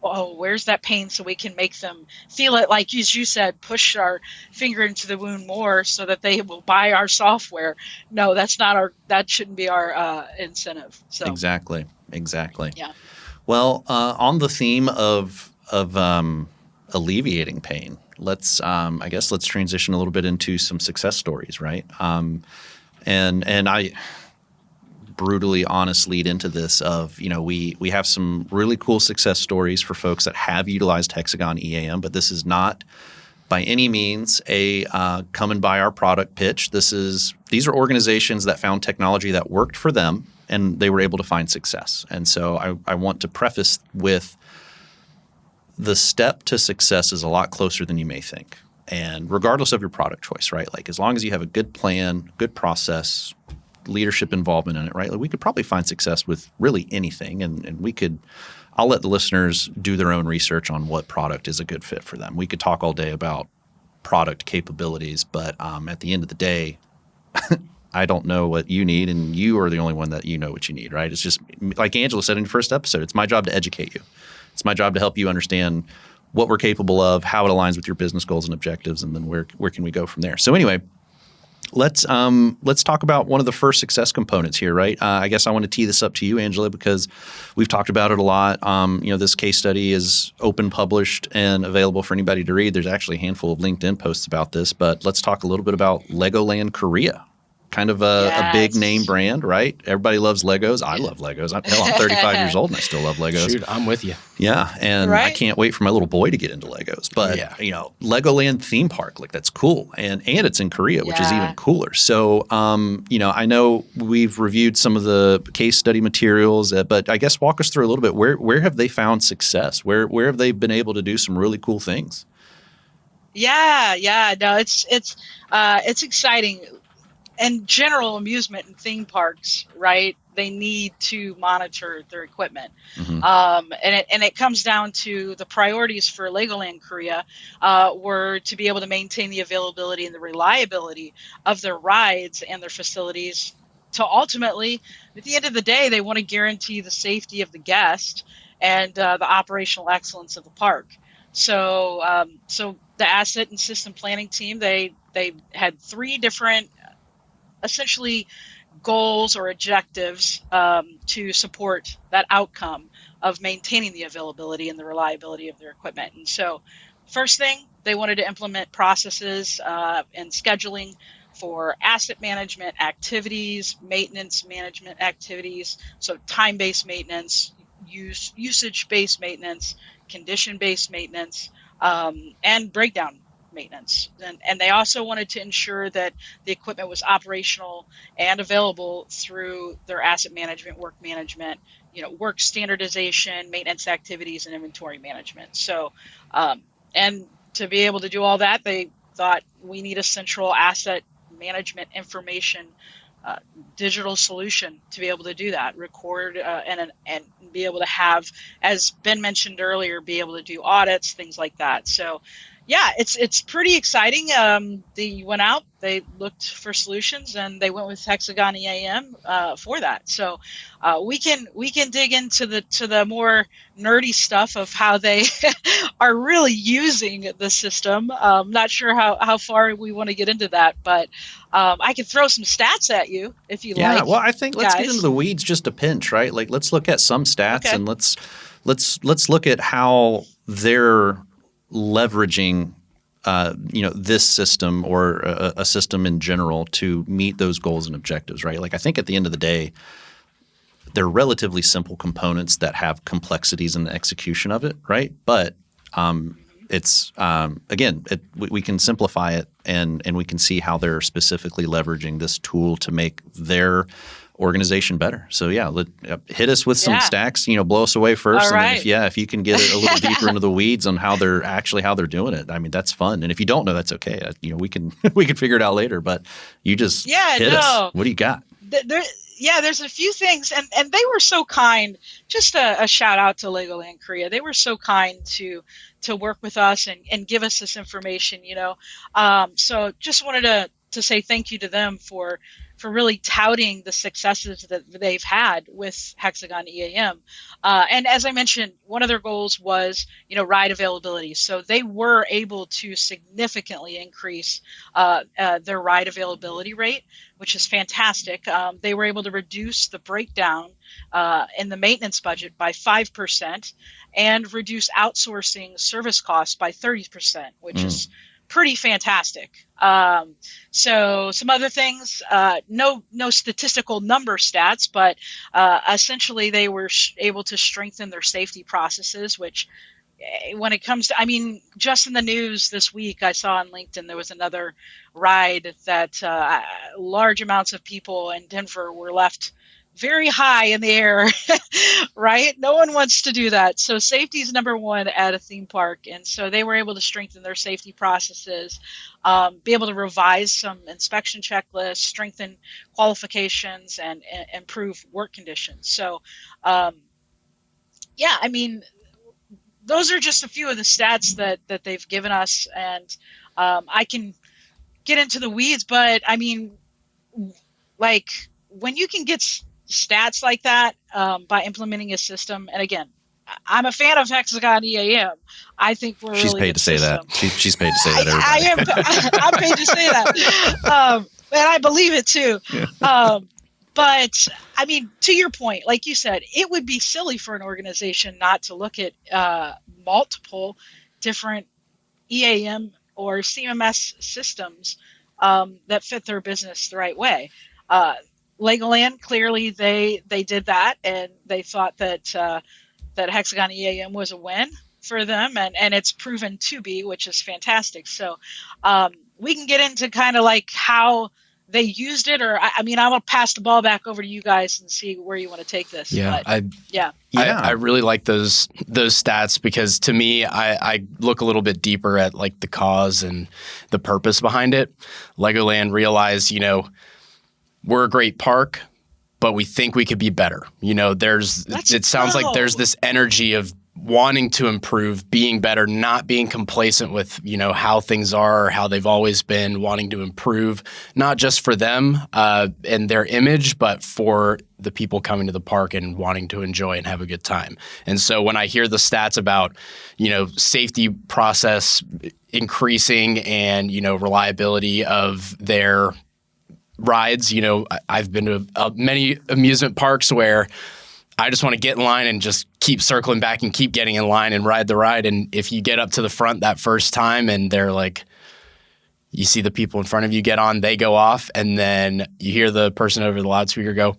oh, where's that pain so we can make them feel it, like as you said, push our finger into the wound more so that they will buy our software. No, that shouldn't be our incentive. So Exactly. Yeah. Well, on the theme of alleviating pain, let's transition a little bit into some success stories, right? And I brutally honest lead into this of, we have some really cool success stories for folks that have utilized Hexagon EAM, but this is not by any means a come and buy our product pitch. These are organizations that found technology that worked for them and they were able to find success. And so I want to preface with the step to success is a lot closer than you may think. And regardless of your product choice, right? Like as long as you have a good plan, good process, leadership involvement in it, right? Like we could probably find success with really anything, and I'll let the listeners do their own research on what product is a good fit for them. We could talk all day about product capabilities, but at the end of the day, I don't know what you need, and you are the only one that you know what you need, right? It's just like Angela said in the first episode, it's my job to educate you. It's my job to help you understand what we're capable of, how it aligns with your business goals and objectives, and then where can we go from there. So anyway, let's talk about one of the first success components here, right? I guess I want to tee this up to you, Angela, because we've talked about it a lot. This case study is open, published, and available for anybody to read. There's actually a handful of LinkedIn posts about this, but let's talk a little bit about Legoland Korea. Kind of a big name brand, right? Everybody loves Legos. I love Legos. I'm 35 years old and I still love Legos. Shoot, I'm with you. Yeah, and I can't wait for my little boy to get into Legos. But Legoland theme park, like that's cool, and it's in Korea, which is even cooler. So, I know we've reviewed some of the case study materials, but I guess walk us through a little bit. Where have they found success? Where have they been able to do some really cool things? Yeah. No, it's exciting. And general amusement and theme parks, right? they need to monitor their equipment. Mm-hmm. And it comes down to the priorities for Legoland Korea were to be able to maintain the availability and the reliability of their rides and their facilities, to ultimately, at the end of the day, they want to guarantee the safety of the guest and the operational excellence of the park. So the asset and system planning team, they had 3 different essentially goals or objectives to support that outcome of maintaining the availability and the reliability of their equipment. And so first thing, they wanted to implement processes and scheduling for asset management activities, maintenance management activities, so time-based maintenance, usage-based maintenance, condition-based maintenance, and breakdown maintenance. And they also wanted to ensure that the equipment was operational and available through their asset management, work management, work standardization, maintenance activities, and inventory management. So, and to be able to do all that, they thought we need a central asset management information digital solution to be able to do that, record and be able to have, as Ben mentioned earlier, be able to do audits, things like that. So yeah, it's pretty exciting. They went out, they looked for solutions, and they went with Hexagon EAM for that. So we can dig into the more nerdy stuff of how they are really using the system. Not sure how far we want to get into that, but I can throw some stats at you if you like. Yeah, well, I think let's guys. get into the weeds just a pinch, right? Like, let's look at some stats, Okay. and let's look at how they're leveraging this system or a system in general to meet those goals and objectives, right? Like, I think at the end of the day, they're relatively simple components that have complexities in the execution of it, right? But it's again, we can simplify it, and we can see how they're specifically leveraging this tool to make their organization better. So yeah, hit us with some stacks, blow us away first. All right. And then if you can get a little deeper into the weeds on how they're doing it, I mean, that's fun. And if you don't know, that's okay. We can figure it out later, but you just hit us. What do you got? There's a few things, and they were so kind. Just a shout out to Legoland Korea. They were so kind to work with us and give us this information, So just wanted to say thank you to them for really touting the successes that they've had with Hexagon EAM. And as I mentioned, one of their goals was, ride availability. So they were able to significantly increase their ride availability rate, which is fantastic. They were able to reduce the breakdown in the maintenance budget by 5% and reduce outsourcing service costs by 30%, which is pretty fantastic. So some other things, no statistical number stats, but essentially they were able to strengthen their safety processes, which when it comes to, just in the news this week, I saw on LinkedIn, there was another ride that large amounts of people in Denver were left very high in the air, right? No one wants to do that. So safety is number one at a theme park. And so they were able to strengthen their safety processes, be able to revise some inspection checklists, strengthen qualifications, and improve work conditions. So, those are just a few of the stats that they've given us. And I can get into the weeds, but when you can get stats like that by implementing a system, and again, I'm a fan of Hexagon EAM. I think we're she's really paid to say system. that. She's paid to say that. Everybody. I'm paid to say that, and I believe it too. Yeah. But to your point, like you said, it would be silly for an organization not to look at multiple different EAM or CMMS systems that fit their business the right way. Legoland, clearly they did that, and they thought that Hexagon EAM was a win for them, and it's proven to be, which is fantastic. So we can get into kind of like how they used it, or I'm gonna pass the ball back over to you guys and see where you want to take this. Yeah, but, I really like those stats, because to me, I look a little bit deeper at like the cause and the purpose behind it. Legoland realized, we're a great park, but we think we could be better. It sounds like there's this energy of wanting to improve, being better, not being complacent with, how things are or how they've always been, wanting to improve, not just for them and their image, but for the people coming to the park and wanting to enjoy and have a good time. And so when I hear the stats about, safety process increasing and, reliability of their rides, I've been to many amusement parks where I just want to get in line and just keep circling back and keep getting in line and ride the ride. And if you get up to the front that first time and they're like, you see the people in front of you get on, they go off, and then you hear the person over the loudspeaker go,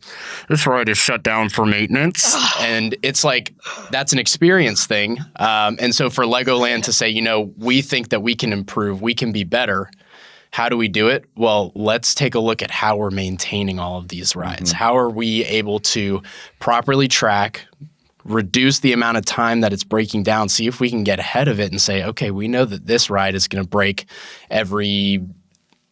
"This ride is shut down for maintenance." And it's like, that's an experience thing. And so for Legoland to say, we think that we can improve, we can be better. How do we do it? Well, let's take a look at how we're maintaining all of these rides. How are we able to properly track, reduce the amount of time that it's breaking down, see if we can get ahead of it and say, okay, we know that this ride is going to break every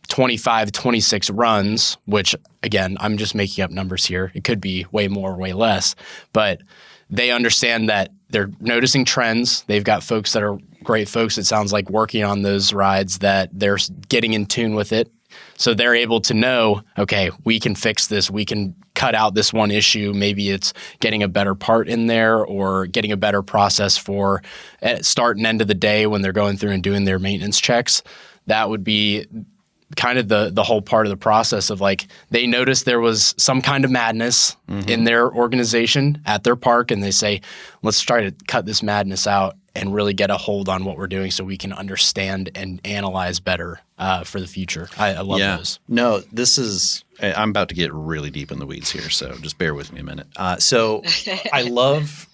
25, 26 runs, which, again, I'm just making up numbers here. It could be way more, way less. But they understand that they're noticing trends. They've got folks that are great folks, it sounds like, working on those rides, that they're getting in tune with it. So they're able to know, okay, we can fix this. We can cut out this one issue. Maybe it's getting a better part in there or getting a better process for start and end of the day when they're going through and doing their maintenance checks. That would be kind of the whole part of the process of, like, they noticed there was some kind of madness in their organization at their park, and they say, let's try to cut this madness out and really get a hold on what we're doing so we can understand and analyze better for the future. I love those. No, I'm about to get really deep in the weeds here, so just bear with me a minute. So I love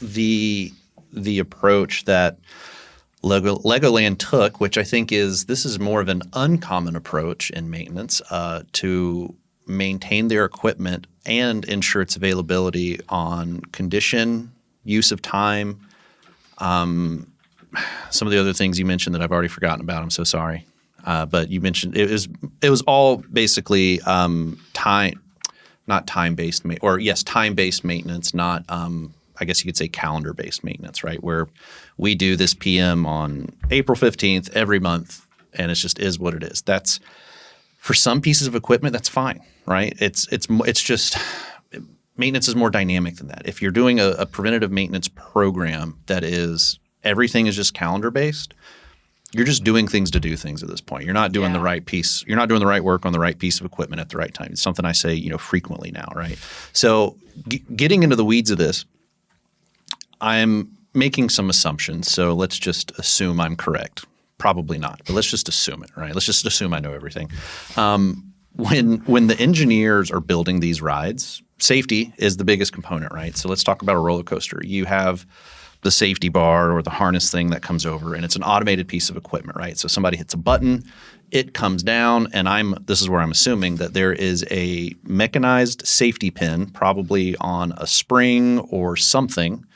the approach that Legoland took, which I think this is more of an uncommon approach in maintenance to maintain their equipment and ensure its availability on condition, use of time. Some of the other things you mentioned that I've already forgotten about, I'm so sorry. But you mentioned it was all basically time-based maintenance, not I guess you could say calendar-based maintenance, right? Where we do this PM on April 15th every month, and it just is what it is. That's, for some pieces of equipment, that's fine, right? It's just maintenance is more dynamic than that. If you're doing a preventative maintenance program that is everything is just calendar-based, you're just doing things to do things at this point. You're not doing the right piece. You're not doing the right work on the right piece of equipment at the right time. It's something I say, frequently now, right? So getting into the weeds of this, I'm making some assumptions. So let's just assume I'm correct. Probably not, but let's just assume it, right? Let's just assume I know everything. When the engineers are building these rides, safety is the biggest component, right? So let's talk about a roller coaster. You have the safety bar or the harness thing that comes over, and it's an automated piece of equipment, right? So somebody hits a button, it comes down, and this is where I'm assuming that there is a mechanized safety pin, probably on a spring or something,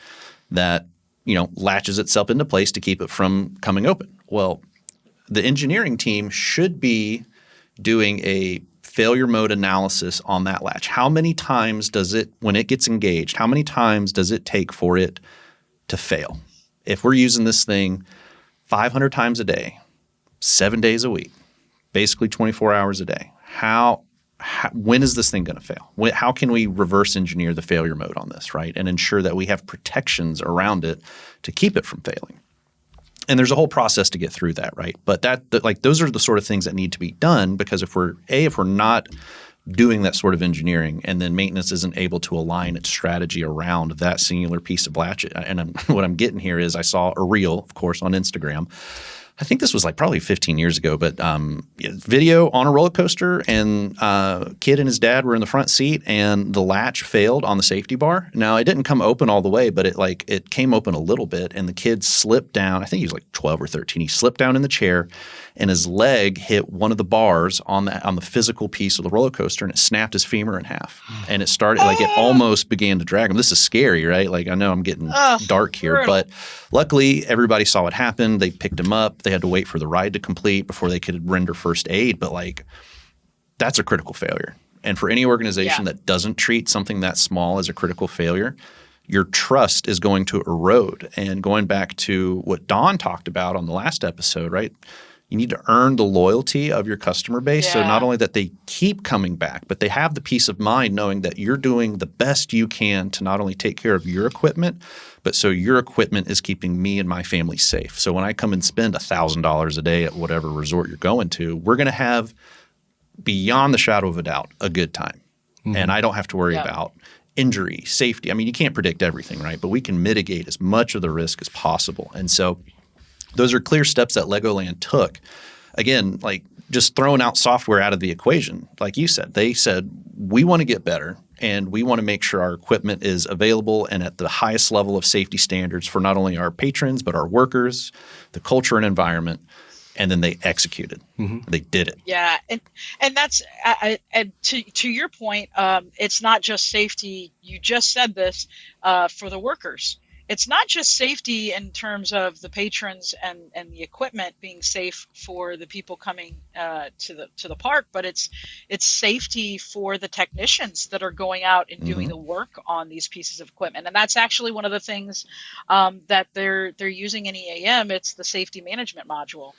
that latches itself into place to keep it from coming open. Well, the engineering team should be doing a failure mode analysis on that latch. How many times does it, when it gets engaged, how many times does it take for it to fail? If we're using this thing 500 times a day, 7 days a week, basically 24 hours a day, when is this thing going to fail? How can we reverse engineer the failure mode on this, right? And ensure that we have protections around it to keep it from failing. And there's a whole process to get through that, right? But those are the sort of things that need to be done, because if we're not doing that sort of engineering, and then maintenance isn't able to align its strategy around that singular piece of latch. And what I'm getting here is I saw a reel, of course, on Instagram. I think this was probably 15 years ago, but video on a roller coaster, and kid and his dad were in the front seat, and the latch failed on the safety bar. Now, it didn't come open all the way, but it came open a little bit, and the kid slipped down. I think he was 12 or 13. He slipped down in the chair, and his leg hit one of the bars on the physical piece of the roller coaster, and it snapped his femur in half. And it started it almost began to drag him. This is scary, right? I know I'm getting dark here, brutal. But luckily everybody saw what happened. They picked him up. They had to wait for the ride to complete before they could render first aid. But that's a critical failure. And for any organization that doesn't treat something that small as a critical failure, your trust is going to erode. And going back to what Dawn talked about on the last episode, right? You need to earn the loyalty of your customer base. Yeah. So not only that they keep coming back, but they have the peace of mind knowing that you're doing the best you can to not only take care of your equipment, but so your equipment is keeping me and my family safe. So when I come and spend $1,000 a day at whatever resort you're going to, we're going to have, beyond the shadow of a doubt, a good time. And I don't have to worry about injury, safety. I mean, you can't predict everything, right? But we can mitigate as much of the risk as possible. And so those are clear steps that Legoland took. Again, like just throwing out software out of the equation. Like you said, they said, we want to get better and we want to make sure our equipment is available and at the highest level of safety standards for not only our patrons, but our workers, the culture and environment. And then they executed. They did it. Yeah, and that's and to your point. It's not just safety. You just said this for the workers. It's not just safety in terms of the patrons and the equipment being safe for the people coming to the park, but it's safety for the technicians that are going out and doing the work on these pieces of equipment. And that's actually one of the things that they're using in EAM. It's the safety management module,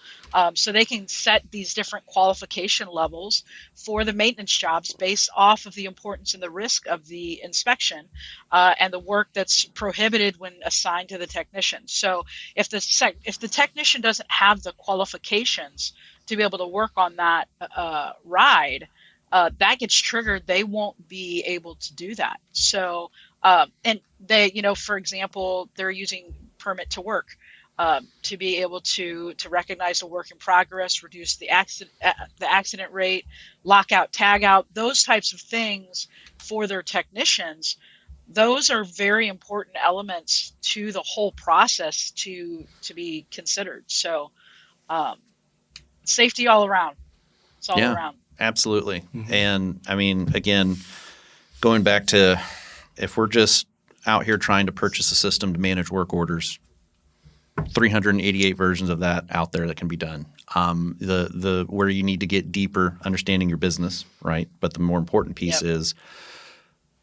so they can set these different qualification levels for the maintenance jobs based off of the importance and the risk of the inspection and the work that's prohibited when assigned to the technician. So if the technician doesn't have the qualifications to be able to work on that ride, that gets triggered. They won't be able to do that. So and they, for example, they're using permit to work to be able to recognize the work in progress, reduce the accident rate, lockout, tag out, those types of things for their technicians. Those are very important elements to the whole process to be considered. So safety all around. It's all around. Absolutely. And I mean, again, going back to if we're just out here trying to purchase a system to manage work orders, 388 versions of that out there that can be done. The where you need to get deeper understanding your business, right? But the more important piece is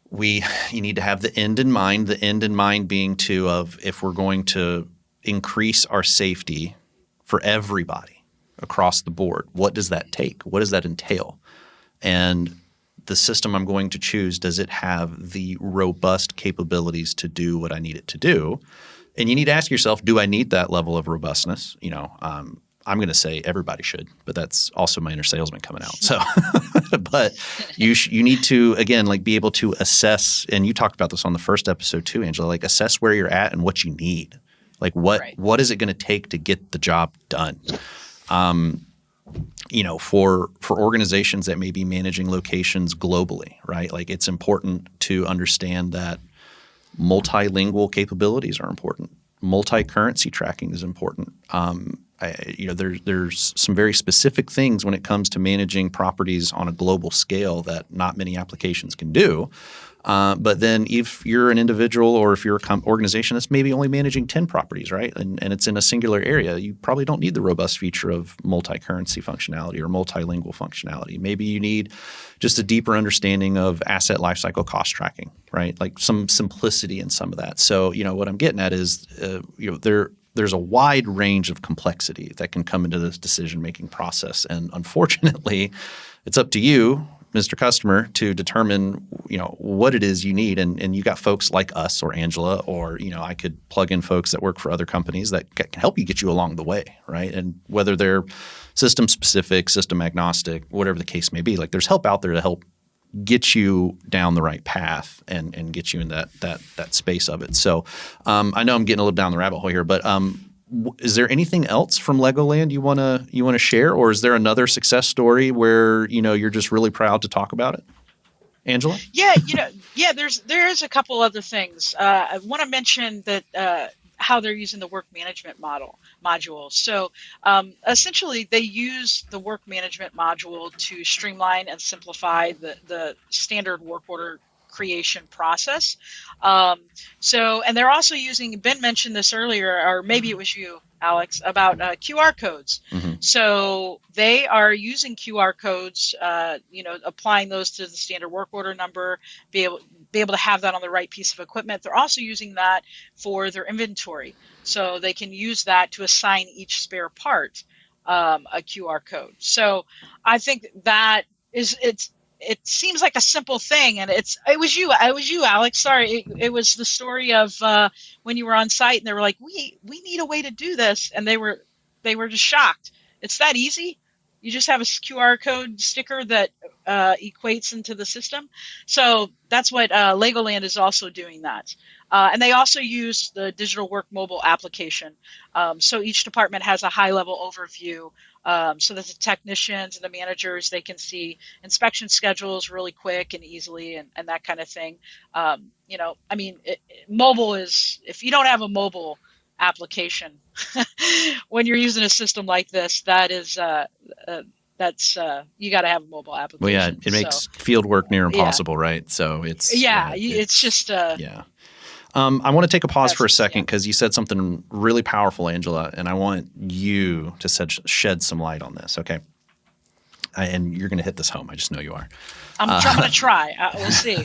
you need to have the end in mind. The end in mind being of if we're going to increase our safety for everybody across the board, what does that take? What does that entail? And the system I'm going to choose, does it have the robust capabilities to do what I need it to do? And you need to ask yourself, do I need that level of robustness? I'm going to say everybody should, but that's also my inner salesman coming out. So, but you need to, again, like be able to assess, and you talked about this on the first episode too, Angela, like assess where you're at and what you need. Like what is it going to take to get the job done? For organizations that may be managing locations globally, right? Like it's important to understand that multilingual capabilities are important. Multi-currency tracking is important. There's some very specific things when it comes to managing properties on a global scale that not many applications can do. But then if you're an individual or if you're an organization that's maybe only managing 10 properties, right, and it's in a singular area, you probably don't need the robust feature of multi-currency functionality or multilingual functionality. Maybe you need just a deeper understanding of asset lifecycle cost tracking, right, like some simplicity in some of that. So, what I'm getting at is, there's a wide range of complexity that can come into this decision-making process. And unfortunately, it's up to you, Mr. Customer, to determine, what it is you need. And you got folks like us or Angela, or, I could plug in folks that work for other companies that can help you get you along the way, right? And whether they're system specific, system agnostic, whatever the case may be, like there's help out there to help get you down the right path and get you in that space of it. So I know I'm getting a little down the rabbit hole here, but is there anything else from Legoland you wanna share, or is there another success story where you're just really proud to talk about it, Angela? Yeah, there's a couple other things. I want to mention that how they're using the work management module. So essentially, they use the work management module to streamline and simplify the standard work order creation process. And they're also using, Ben mentioned this earlier, or maybe it was you, Alex, about QR codes. So they are using QR codes, applying those to the standard work order number, be able to have that on the right piece of equipment. They're also using that for their inventory. So they can use that to assign each spare part a QR code. So I think that it seems like a simple thing, and it was you, Alex. Sorry, it was the story of when you were on site, and they were like, we need a way to do this, and they were just shocked. It's that easy. You just have a QR code sticker that equates into the system. So that's what Legoland is also doing that. And they also use the Digital Work mobile application. So each department has a high-level overview so that the technicians and the managers, they can see inspection schedules really quick and easily and that kind of thing. Mobile is, if you don't have a mobile application when you're using a system like this, that is you got to have a mobile application. Well, yeah, it makes field work near impossible, right? So it's just I want to take a pause for a second because you said something really powerful, Angela, and I want you to shed some light on this. Okay, and you're going to hit this home. I just know you are. I'm going to try. We'll see.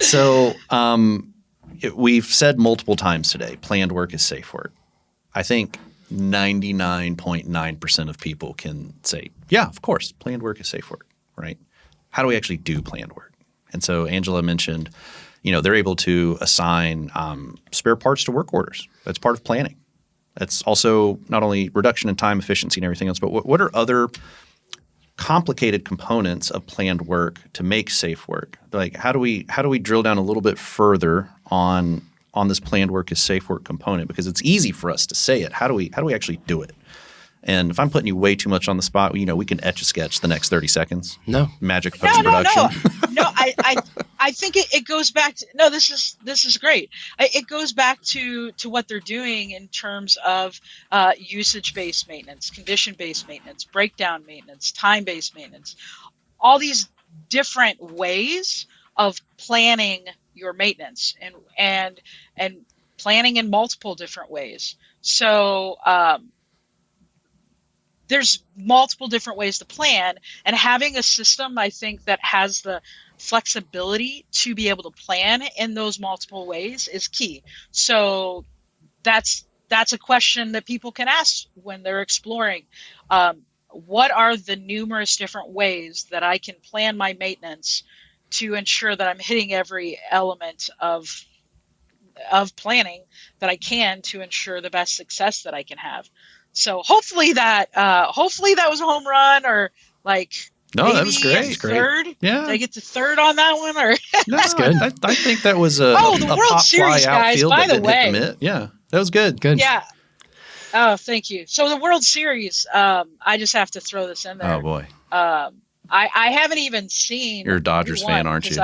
So we've said multiple times today, planned work is safe work. I think 99.9% of people can say, yeah, of course, planned work is safe work, right? How do we actually do planned work? And so Angela mentioned, they're able to assign spare parts to work orders. That's part of planning. That's also not only reduction in time, efficiency, and everything else, but what are other complicated components of planned work to make safe work? Like how do we drill down a little bit further on this planned work is safe work component? Because it's easy for us to say it. How do we actually do it? And if I'm putting you way too much on the spot, we can etch a sketch the next 30 seconds. No. Magic post-production. No, I think it goes back to, this is great. It goes back to what they're doing in terms of usage-based maintenance, condition-based maintenance, breakdown maintenance, time-based maintenance, all these different ways of planning your maintenance and planning in multiple different ways. So there's multiple different ways to plan, and having a system, I think, that has the flexibility to be able to plan in those multiple ways is key. So that's a question that people can ask when they're exploring. What are the numerous different ways that I can plan my maintenance to ensure that I'm hitting every element of planning that I can to ensure the best success that I can have? So hopefully that was a home run, or like no, that was great. Third, yeah. Did I get to third on that one? Or that's good. I think that was a the World pop Series, fly guys. outfield By that the didn't way, hit the mitt. Yeah, that was good. Good. Yeah. Oh, thank you. So the World Series, I just have to throw this in there. Oh boy. I haven't even seen. You're a Dodgers fan, aren't you?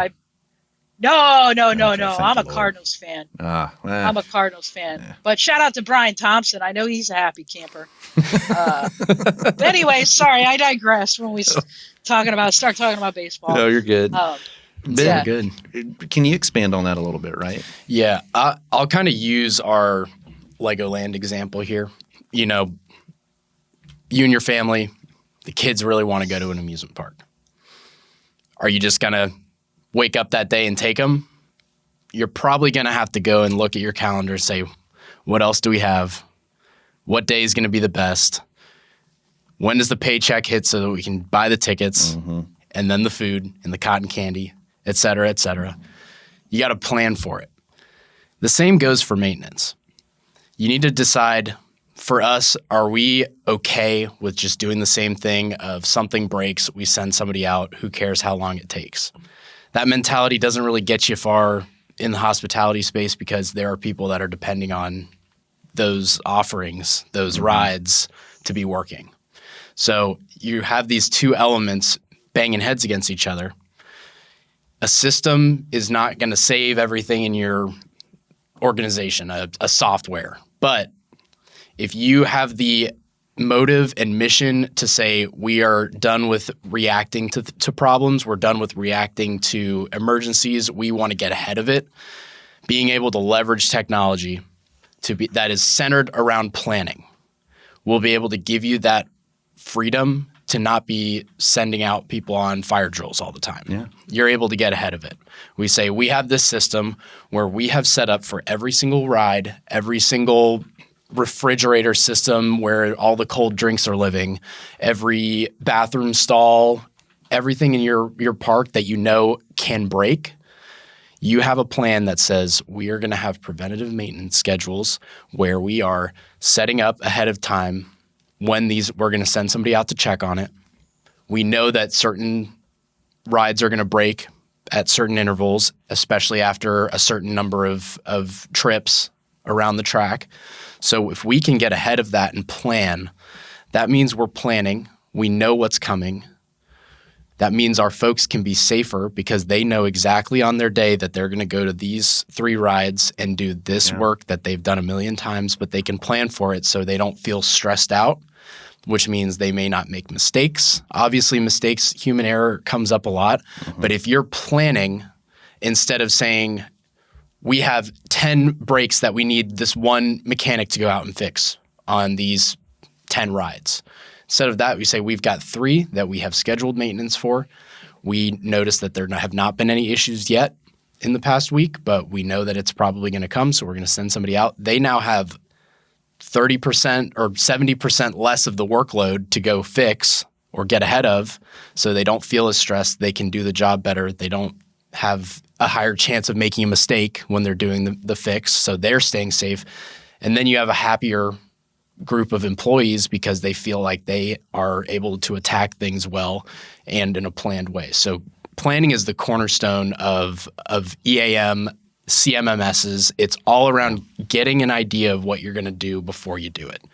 No. Okay, I'm a Cardinals fan. I'm a Cardinals fan. Yeah. But shout out to Brian Thompson. I know he's a happy camper. But anyway, sorry, I digress when we start talking about baseball. No, you're good. Ben, good. Can you expand on that a little bit, right? Yeah, I'll kind of use our Legoland example here. You and your family, the kids really want to go to an amusement park. Are you just going to wake up that day and take them? You're probably going to have to go and look at your calendar and say, what else do we have? What day is going to be the best? When does the paycheck hit so that we can buy the tickets and then the food and the cotton candy, et cetera, et cetera? You got to plan for it. The same goes for maintenance. You need to decide, for us, are we okay with just doing the same thing of something breaks, we send somebody out, who cares how long it takes? That mentality doesn't really get you far in the hospitality space because there are people that are depending on those offerings, those rides to be working. So you have these two elements banging heads against each other. A system is not going to save everything in your organization, a software. But if you have the motive and mission to say we are done with reacting to problems. We're done with reacting to emergencies. We want to get ahead of it. Being able to leverage technology that is centered around planning will be able to give you that freedom to not be sending out people on fire drills all the time. Yeah. You're able to get ahead of it. We say we have this system where we have set up for every single ride, every single refrigerator system where all the cold drinks are living, every bathroom stall, everything in your park that you know can break. You have a plan that says we are going to have preventative maintenance schedules where we are setting up ahead of time when we're going to send somebody out to check on it. We know that certain rides are going to break at certain intervals, especially after a certain number of trips around the track. So if we can get ahead of that and plan, that means we're planning. We know what's coming. That means our folks can be safer because they know exactly on their day that they're going to go to these 3 rides and do this work that they've done a million times, but they can plan for it so they don't feel stressed out, which means they may not make mistakes. Obviously, mistakes, human error comes up a lot. Mm-hmm. But if you're planning, instead of saying, we have 10 breaks that we need this one mechanic to go out and fix on these 10 rides. Instead of that, we say we've got 3 that we have scheduled maintenance for. We notice that there have not been any issues yet in the past week, but we know that it's probably going to come, so we're going to send somebody out. They now have 30% or 70% less of the workload to go fix or get ahead of, so they don't feel as stressed. They can do the job better. They don't have a higher chance of making a mistake when they're doing the fix, so they're staying safe. And then you have a happier group of employees because they feel like they are able to attack things well and in a planned way. So planning is the cornerstone of EAM, CMMSs. It's all around getting an idea of what you're going to do before you do it.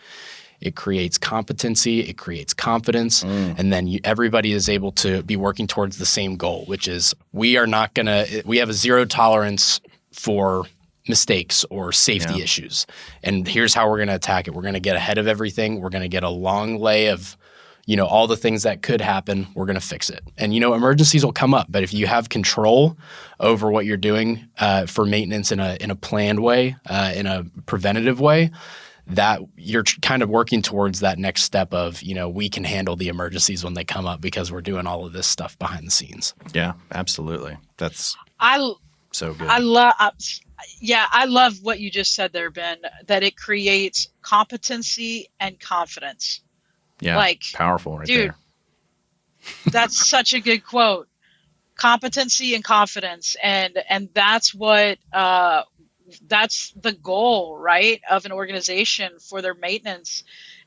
It creates competency, it creates confidence, and then everybody is able to be working towards the same goal, which is we have a zero tolerance for mistakes or safety issues. And here's how we're going to attack it. We're going to get ahead of everything. We're going to get a long lay of, all the things that could happen. We're going to fix it. And, emergencies will come up. But if you have control over what you're doing for maintenance in a planned way, in a preventative way, that you're kind of working towards that next step of, we can handle the emergencies when they come up because we're doing all of this stuff behind the scenes. Yeah, absolutely. That's so good. I love what you just said there, Ben, that it creates competency and confidence. Yeah, powerful right dude, there. That's such a good quote. Competency and confidence. And that's what that's the goal, right, of an organization for their maintenance,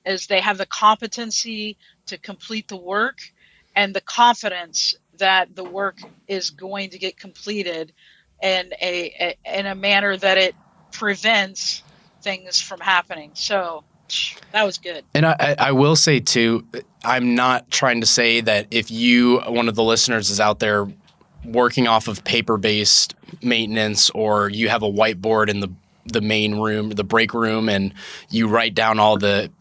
is they have the competency to complete the work and the confidence that the work is going to get completed in a manner that it prevents things from happening. So that was good. And I will say too, I'm not trying to say that if one of the listeners is out there working off of paper-based maintenance, or you have a whiteboard in the main room, the break room, and you write down all the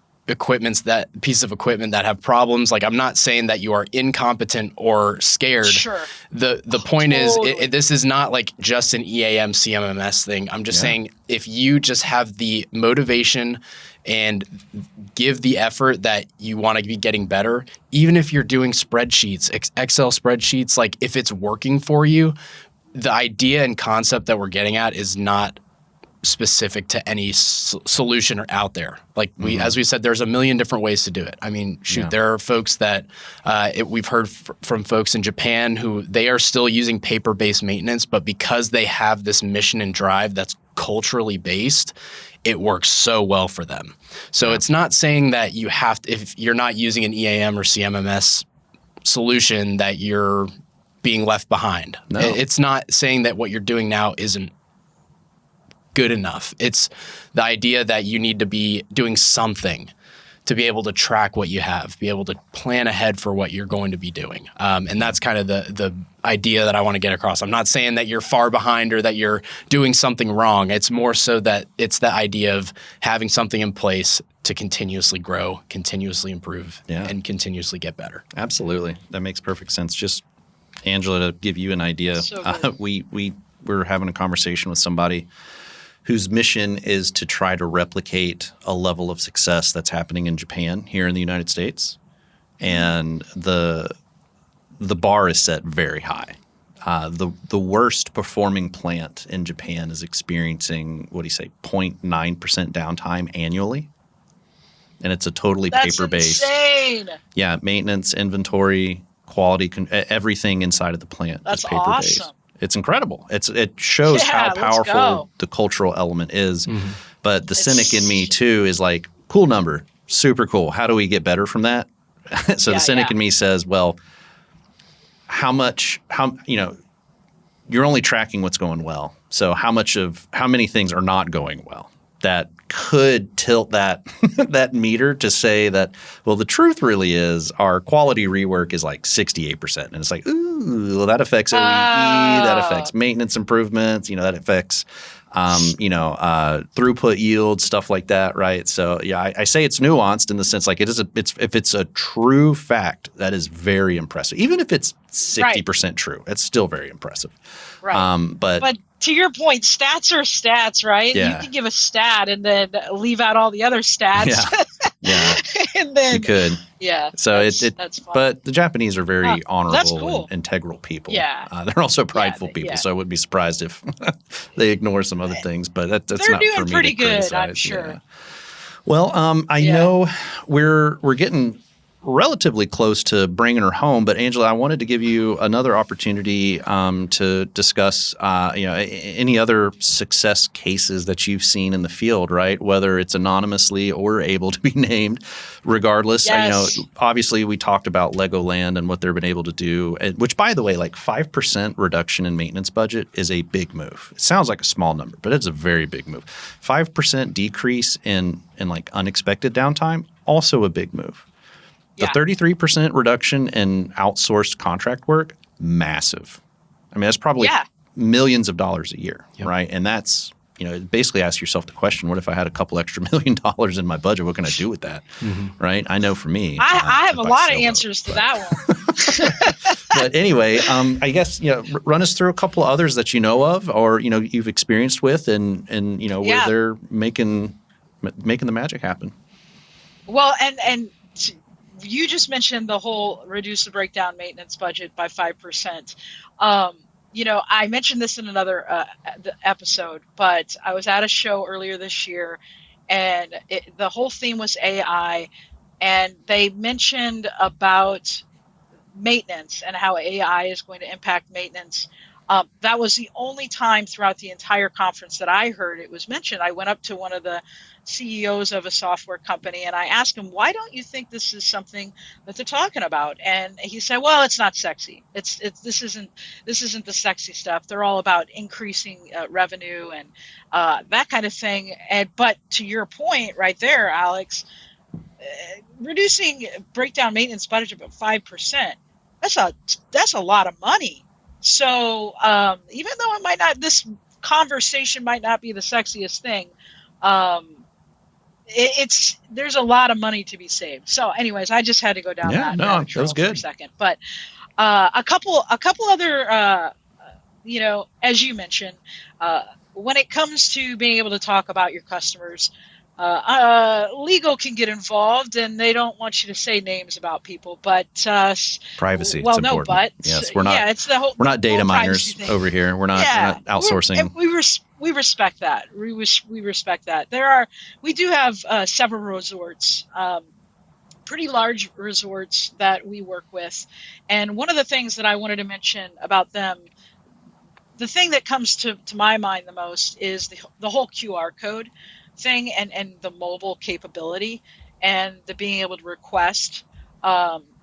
pieces of equipment that have problems. Like, I'm not saying that you are incompetent or scared. Sure. The point is, this is not like just an EAM CMMS thing. I'm just saying, if you just have the motivation and give the effort that you want to be getting better, even if you're doing spreadsheets, Excel spreadsheets, like if it's working for you, the idea and concept that we're getting at is not specific to any solution out there. Like as we said, there's a million different ways to do it. I mean, there are folks that we've heard from folks in Japan who they are still using paper-based maintenance, but because they have this mission and drive that's culturally based, it works so well for them. So it's not saying that you have to, if you're not using an EAM or CMMS solution, that you're being left behind. No. It's not saying that what you're doing now isn't good enough. It's the idea that you need to be doing something to be able to track what you have, be able to plan ahead for what you're going to be doing. And that's kind of the idea that I want to get across. I'm not saying that you're far behind or that you're doing something wrong. It's more so that it's the idea of having something in place to continuously grow, continuously improve, and continuously get better. Absolutely. That makes perfect sense. Just, Angela, to give you an idea, we're having a conversation with somebody whose mission is to try to replicate a level of success that's happening in Japan here in the United States. And the bar is set very high. The worst performing plant in Japan is experiencing, 0.9% downtime annually. And it's a totally paper-based. Insane. Yeah, maintenance, inventory, quality, everything inside of the plant is paper-based. Awesome. It's incredible. It shows how powerful the cultural element is. Mm-hmm. But the cynic in me too is like, cool number, super cool. How do we get better from that? So the cynic in me says, well, how you're only tracking what's going well. So how many things are not going well that could tilt that that meter to say that, well, the truth really is our quality rework is like 68%. And it's like, ooh, well, that affects OEE, that affects maintenance improvements, that affects, throughput yield, stuff like that, right? So yeah, I say it's nuanced in the sense like if it's a true fact, that is very impressive. Even if it's 60% true, it's still very impressive. Right. But to your point, stats are stats, right? Yeah. You can give a stat and then leave out all the other stats. Yeah. And then you could. Yeah. So that's fun. But the Japanese are very honorable and integral people. Yeah. They're also prideful people. So I wouldn't be surprised if they ignore some other things. But that's they're not doing for me pretty to good, criticize. I'm sure. Yeah. Well, I know we're getting relatively close to bringing her home, but Angela, I wanted to give you another opportunity to discuss, any other success cases that you've seen in the field, right? Whether it's anonymously or able to be named, regardless. Yes. Obviously we talked about Legoland and what they've been able to do, which, by the way, like 5% reduction in maintenance budget is a big move. It sounds like a small number, but it's a very big move. 5% decrease in like unexpected downtime, also a big move. The 33% reduction in outsourced contract work, massive. I mean, that's probably millions of dollars a year, right? And that's, basically ask yourself the question, what if I had a couple extra $1 million in my budget? What can I do with that, right? I know for me. I have a lot of answers to that one. But anyway, I guess, run us through a couple of others that you know of or, you've experienced with and where they're making the magic happen. Well, and you just mentioned the whole reduce the breakdown maintenance budget by 5%. I mentioned this in another episode, but I was at a show earlier this year, and the whole theme was AI, and they mentioned about maintenance and how AI is going to impact maintenance. That was the only time throughout the entire conference that I heard it was mentioned. I went up to one of the CEOs of a software company and I asked him, why don't you think this is something that they're talking about? And he said, well, it's not sexy. This isn't the sexy stuff. They're all about increasing revenue and that kind of thing. But to your point right there, Alex, reducing breakdown maintenance budget by 5%, that's a lot of money. So even though this conversation might not be the sexiest thing, there's a lot of money to be saved. So anyways, I just had to go down that trail for a second. But a couple other, as you mentioned, when it comes to being able to talk about your customers, legal can get involved and they don't want you to say names about people, but privacy. Well, it's no, important. but yes, we're not. Yeah, it's the whole. We're not data whole miners over here. We're not outsourcing. We respect that. We respect that. We do have several resorts, pretty large resorts that we work with, and one of the things that I wanted to mention about them. The thing that comes to my mind the most is the whole QR code thing and the mobile capability and the being able to request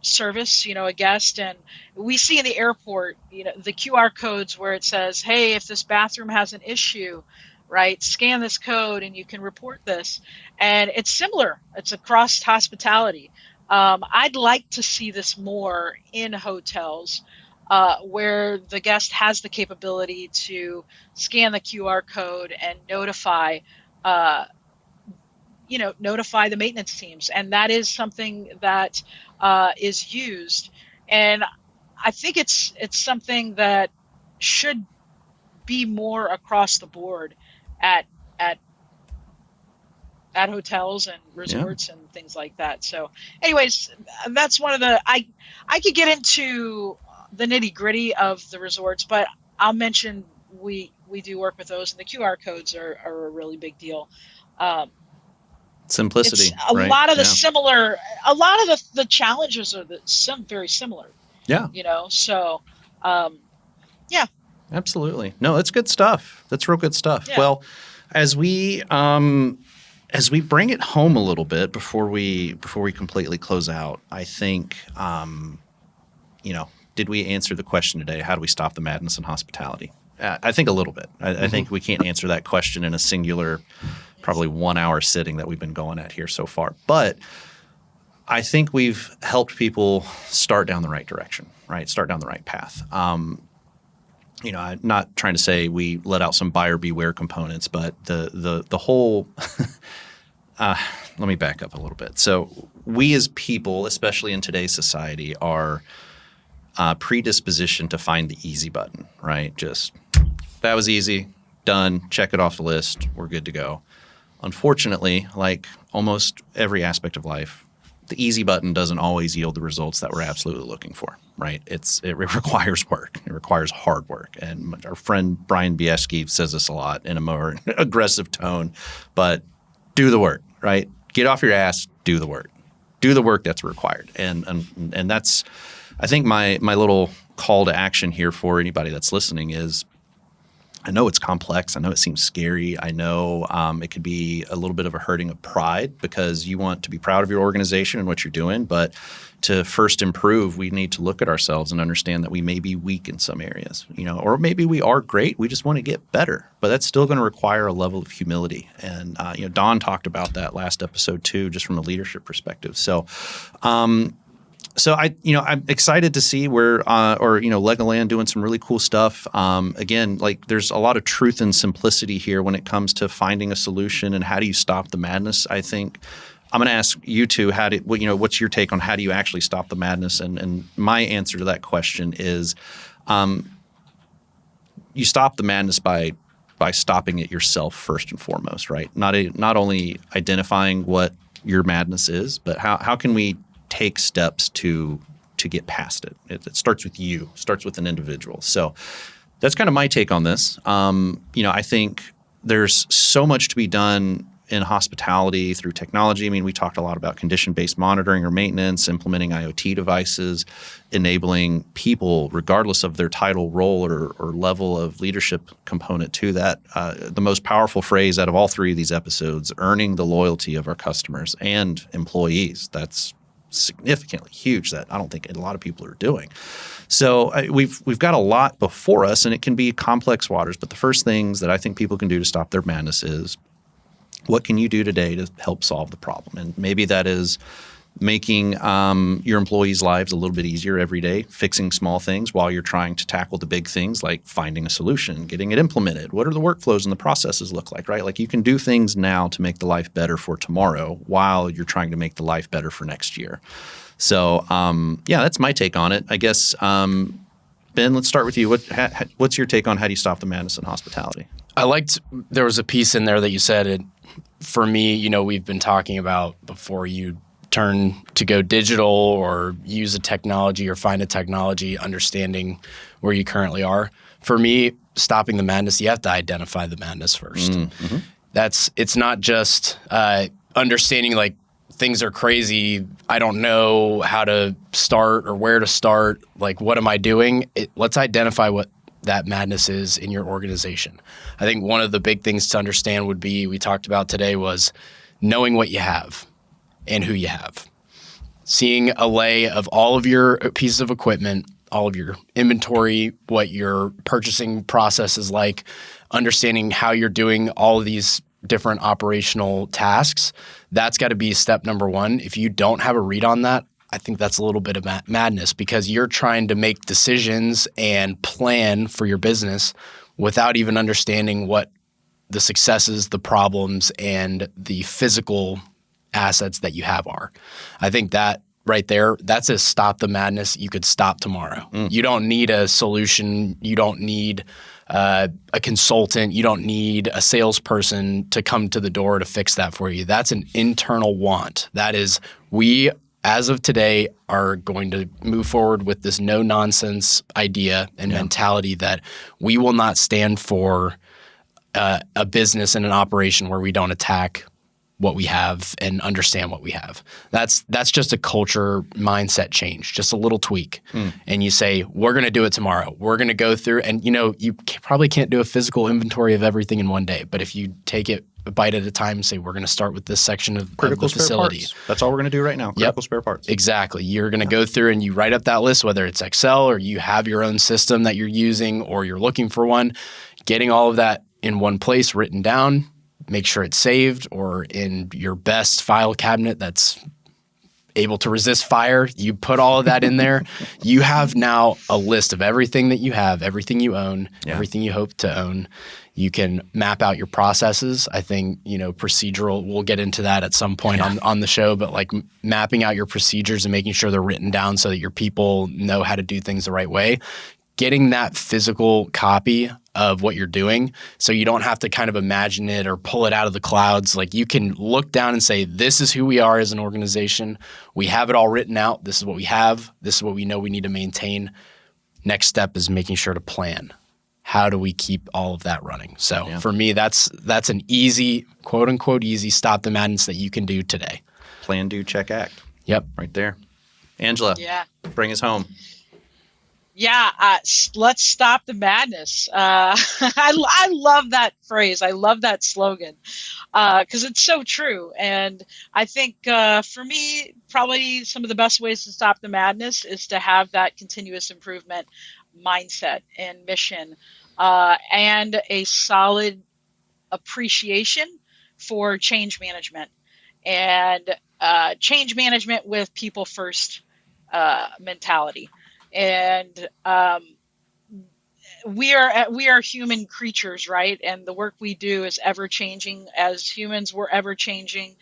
service, a guest. And we see in the airport, the QR codes where it says, hey, if this bathroom has an issue, right? Scan this code and you can report this. And it's similar. It's across hospitality. I'd like to see this more in hotels, where the guest has the capability to scan the QR code and notify the maintenance teams. And that is something that is used. And I think it's something that should be more across the board at at hotels and resorts and things like that. So anyways, that's one of the I could get into the nitty-gritty of the resorts, but I'll mention we do work with those, and the QR codes are a really big deal. Simplicity. It's a lot of the challenges are very similar. Yeah. So yeah. Absolutely. No, that's good stuff. That's real good stuff. Yeah. Well, as we bring it home a little bit before we completely close out, I think did we answer the question today? How do we stop the madness in hospitality? I think a little bit. I think we can't answer that question in a singular, probably 1 hour sitting that we've been going at here so far. But I think we've helped people start down the right direction, right? Start down the right path. I'm not trying to say we let out some buyer beware components, but the whole let me back up a little bit. So we as people, especially in today's society, are predispositioned to find the easy button, right? Just that was easy, done, check it off the list, we're good to go. Unfortunately, like almost every aspect of life, the easy button doesn't always yield the results that we're absolutely looking for, right? It requires work. It requires hard work. And our friend Brian Bieski says this a lot in a more aggressive tone, but do the work, right? Get off your ass, do the work. Do the work that's required. And that's, I think my little call to action here for anybody that's listening is, I know it's complex. I know it seems scary. I know it could be a little bit of a hurting of pride because you want to be proud of your organization and what you're doing. But to first improve, we need to look at ourselves and understand that we may be weak in some areas, or maybe we are great. We just want to get better. But that's still going to require a level of humility. And Don talked about that last episode too, just from a leadership perspective. So I'm excited to see where Legoland doing some really cool stuff. Again, like there's a lot of truth and simplicity here when it comes to finding a solution and how do you stop the madness. I think I'm going to ask you two, what's your take on how do you actually stop the madness? And my answer to that question is, you stop the madness by stopping it yourself first and foremost, right? Not only identifying what your madness is, but how can we take steps to get past it. It starts with you, starts with an individual. So that's kind of my take on this. I think there's so much to be done in hospitality through technology. I mean, we talked a lot about condition-based monitoring or maintenance, implementing IoT devices, enabling people, regardless of their title, role, or level of leadership component to that. The most powerful phrase out of all three of these episodes, earning the loyalty of our customers and employees. That's significantly huge that I don't think a lot of people are doing. So we've got a lot before us, and it can be complex waters. But the first things that I think people can do to stop their madness is, what can you do today to help solve the problem? And maybe that is making your employees' lives a little bit easier every day, fixing small things while you're trying to tackle the big things like finding a solution, getting it implemented. What are the workflows and the processes look like, right? Like you can do things now to make the life better for tomorrow while you're trying to make the life better for next year. So, that's my take on it. I guess, Ben, let's start with you. What's your take on how do you stop the madness in hospitality? I liked there was a piece in there that you said, for me, we've been talking about before you turn to go digital or use a technology or find a technology, understanding where you currently are. For me, stopping the madness, you have to identify the madness first. Mm-hmm. It's not just understanding like things are crazy. I don't know how to start or where to start. Like, what am I doing? Let's identify what that madness is in your organization. I think one of the big things to understand would be, we talked about today, was knowing what you have and who you have. Seeing a lay of all of your pieces of equipment, all of your inventory, what your purchasing process is like, understanding how you're doing all of these different operational tasks. That's got to be step number one. If you don't have a read on that, I think that's a little bit of madness, because you're trying to make decisions and plan for your business without even understanding what the successes, the problems, and the physical assets that you have are. I think that right there, that's a stop the madness. You could stop tomorrow. You don't need a solution. You don't need a consultant. You don't need a salesperson to come to the door to fix that for you. That's an internal want. That is, we, as of today, are going to move forward with this no-nonsense idea and mentality that we will not stand for a business and an operation where we don't attack what we have and understand what we have. That's just a culture mindset change, just a little tweak. And you say, we're going to do it tomorrow. We're going to go through, and you probably can't do a physical inventory of everything in one day, but if you take it a bite at a time and say, we're going to start with this section of the facility. Parts. That's all we're going to do right now. Critical spare parts. Exactly. You're going to go through and you write up that list, whether it's Excel or you have your own system that you're using or you're looking for one, getting all of that in one place written down. Make sure it's saved or in your best file cabinet that's able to resist fire. You put all of that in there. You have now a list of everything that you have, everything you own, everything you hope to own. You can map out your processes. I think, procedural, we'll get into that at some point on the show, but like mapping out your procedures and making sure they're written down so that your people know how to do things the right way. Getting that physical copy of what you're doing so you don't have to kind of imagine it or pull it out of the clouds. Like you can look down and say, this is who we are as an organization. We have it all written out. This is what we have. This is what we know we need to maintain. Next step is making sure to plan. How do we keep all of that running? So for me, that's an easy, quote unquote, easy stop the madness that you can do today. Plan, do, check, act. Yep. Right there. Angela, bring us home. Yeah, let's stop the madness. I love that phrase. I love that slogan because it's so true. And I think for me, probably some of the best ways to stop the madness is to have that continuous improvement mindset and mission and a solid appreciation for change management and change management with people first mentality. And we are human creatures, right? And the work we do is ever changing. As humans, we're ever changing.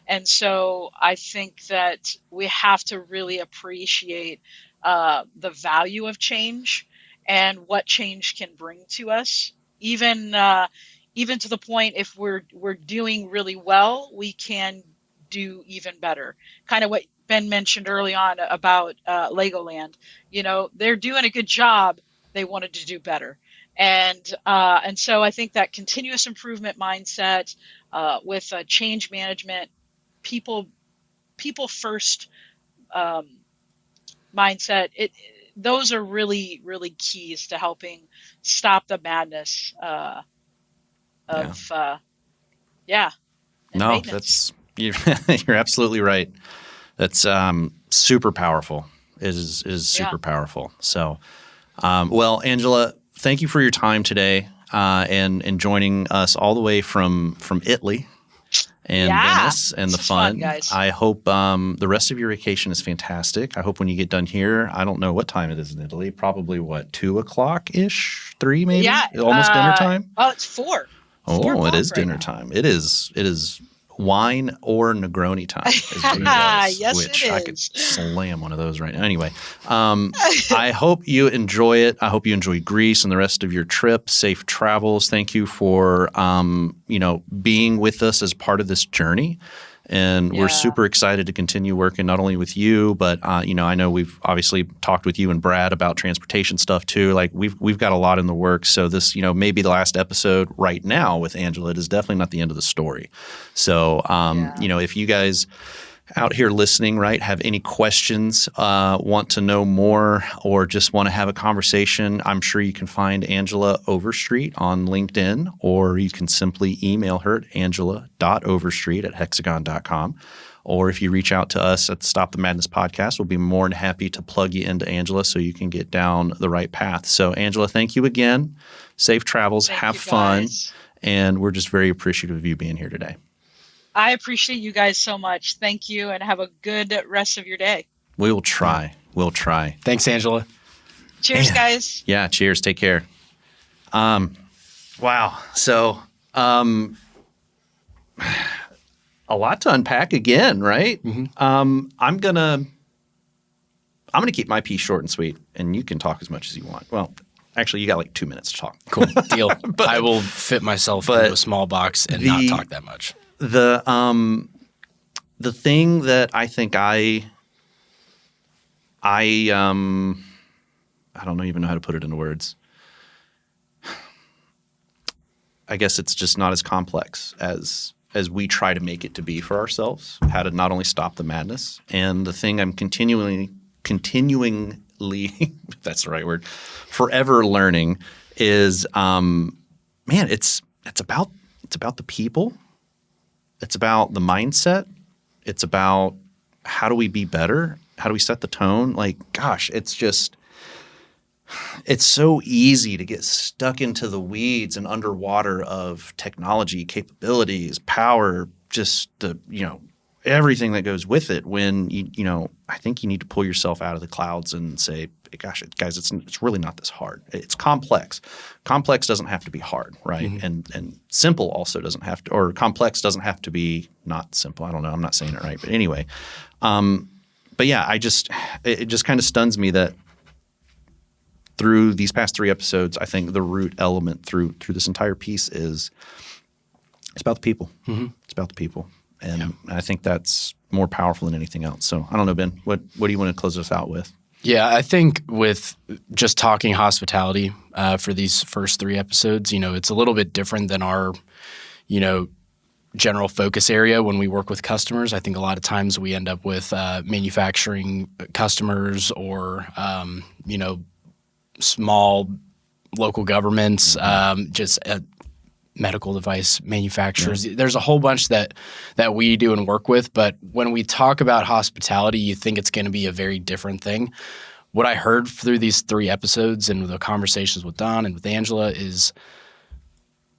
And so I think that we have to really appreciate the value of change and what change can bring to us. Even to the point, if we're doing really well, we can do even better. Kind of what Ben mentioned early on about Legoland. They're doing a good job. They wanted to do better. And so I think that continuous improvement mindset with change management, people first mindset, those are really, really keys to helping stop the madness maintenance. You're absolutely right. That's super powerful. It is super powerful. So, well, Angela, thank you for your time today and joining us all the way from Italy and Venice and the fun. Guys. I hope the rest of your vacation is fantastic. I hope when you get done here, I don't know what time it is in Italy. Probably 2:00-ish, 3 maybe. Yeah, almost dinner time. Oh, it's 4. Oh, it is dinner time. It is wine or Negroni time. Yes, which it is. I could slam one of those right now. Anyway, I hope you enjoy it. I hope you enjoy Greece and the rest of your trip. Safe travels. Thank you for being with us as part of this journey. And we're super excited to continue working not only with you, but I know we've obviously talked with you and Brad about transportation stuff too. Like we've got a lot in the works. So this, maybe the last episode right now with Angela, it is definitely not the end of the story. So if you guys out here listening, right, have any questions, want to know more, or just want to have a conversation, I'm sure you can find Angela Overstreet on LinkedIn, or you can simply email her at angela.overstreet@hexagon.com. Or if you reach out to us at the Stop the Madness podcast, we'll be more than happy to plug you into Angela so you can get down the right path. So, Angela, thank you again. Safe travels. Have fun. And we're just very appreciative of you being here today. I appreciate you guys so much. Thank you, and have a good rest of your day. We will try. We'll try. Thanks, Angela. Cheers, guys. Yeah, cheers. Take care. Wow. So a lot to unpack again, right? Mm-hmm. I'm gonna keep my piece short and sweet, and you can talk as much as you want. Well, actually, you got like 2 minutes to talk. Cool. Deal. I will fit myself into a small box and not talk that much. The thing that I think I don't even know how to put it into words. I guess it's just not as complex as we try to make it to be for ourselves, how to not only stop the madness. And the thing I'm continuingly, if that's the right word, forever learning is, it's about the people. It's about the mindset. It's about how do we be better? How do we set the tone? Like, gosh, it's so easy to get stuck into the weeds and underwater of technology, capabilities, power, just everything that goes with it. When I think you need to pull yourself out of the clouds and say, gosh, guys, it's really not this hard. It's complex. Complex doesn't have to be hard, right? Mm-hmm. And simple also doesn't have to, or complex doesn't have to be not simple. I don't know. I'm not saying it right, but anyway. But yeah, it just kind of stuns me that through these past 3 episodes, I think the root element through this entire piece is it's about the people. Mm-hmm. It's about the people. And I think that's more powerful than anything else. So I don't know, Ben, what do you want to close us out with? Yeah, I think with just talking hospitality for these first 3 episodes, it's a little bit different than our, general focus area when we work with customers. I think a lot of times we end up with manufacturing customers or, small local governments, just medical device manufacturers. Yeah. There's a whole bunch that we do and work with, but when we talk about hospitality, you think it's going to be a very different thing. What I heard through these 3 episodes and the conversations with Don and with Angela is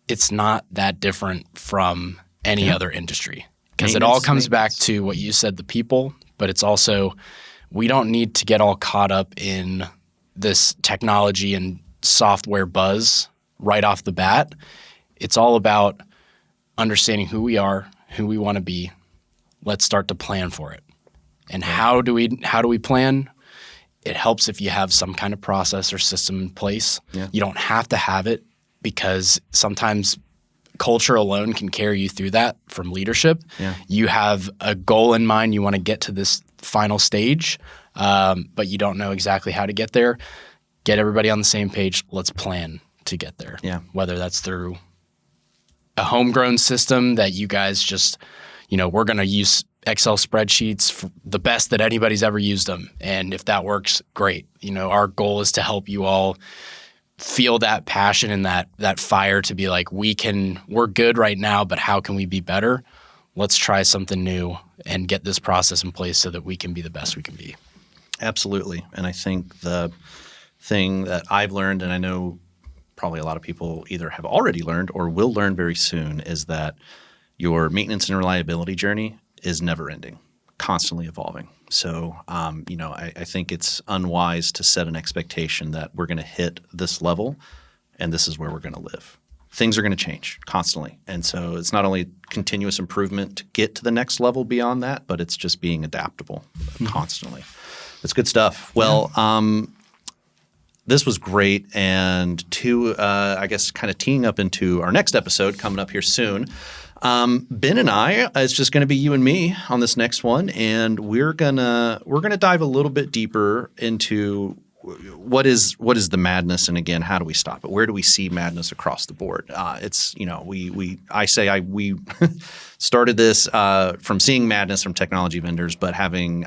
it's not that different from any other industry, because it all comes back to what you said, the people, but it's also we don't need to get all caught up in this technology and software buzz right off the bat. It's all about understanding who we are, who we want to be. Let's start to plan for it. And how do we plan? It helps if you have some kind of process or system in place. Yeah. You don't have to have it, because sometimes culture alone can carry you through that from leadership. Yeah. You have a goal in mind. You want to get to this final stage, but you don't know exactly how to get there. Get everybody on the same page. Let's plan to get there. Yeah. Whether that's through a homegrown system that you guys just, we're going to use Excel spreadsheets for the best that anybody's ever used them. And if that works, great. Our goal is to help you all feel that passion and that fire to be like, we're good right now, but how can we be better? Let's try something new and get this process in place so that we can be the best we can be. Absolutely. And I think the thing that I've learned, and I know probably a lot of people either have already learned or will learn very soon, is that your maintenance and reliability journey is never ending, constantly evolving. So, I think it's unwise to set an expectation that we're going to hit this level and this is where we're going to live. Things are going to change constantly. And so it's not only continuous improvement to get to the next level beyond that, but it's just being adaptable constantly. That's good stuff. Well, this was great. And I guess kind of teeing up into our next episode coming up here soon, Ben and I, it's just going to be you and me on this next one, and we're gonna dive a little bit deeper into what is the madness, and again, how do we stop it? Where do we see madness across the board? It's we started this from seeing madness from technology vendors, but having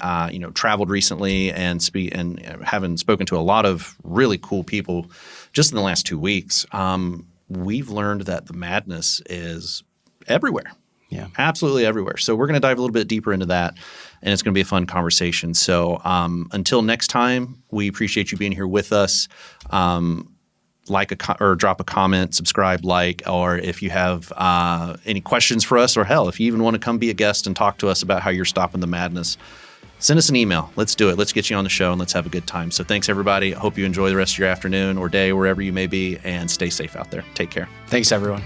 traveled recently and having spoken to a lot of really cool people just in the last 2 weeks, we've learned that the madness is everywhere. Yeah, absolutely everywhere. So we're going to dive a little bit deeper into that, and it's going to be a fun conversation. So until next time, we appreciate you being here with us. Or drop a comment, subscribe, or if you have any questions for us, or hell, if you even want to come be a guest and talk to us about how you're stopping the madness, send us an email. Let's do it. Let's get you on the show and let's have a good time. So thanks, everybody. I hope you enjoy the rest of your afternoon or day, wherever you may be, and stay safe out there. Take care. Thanks, everyone.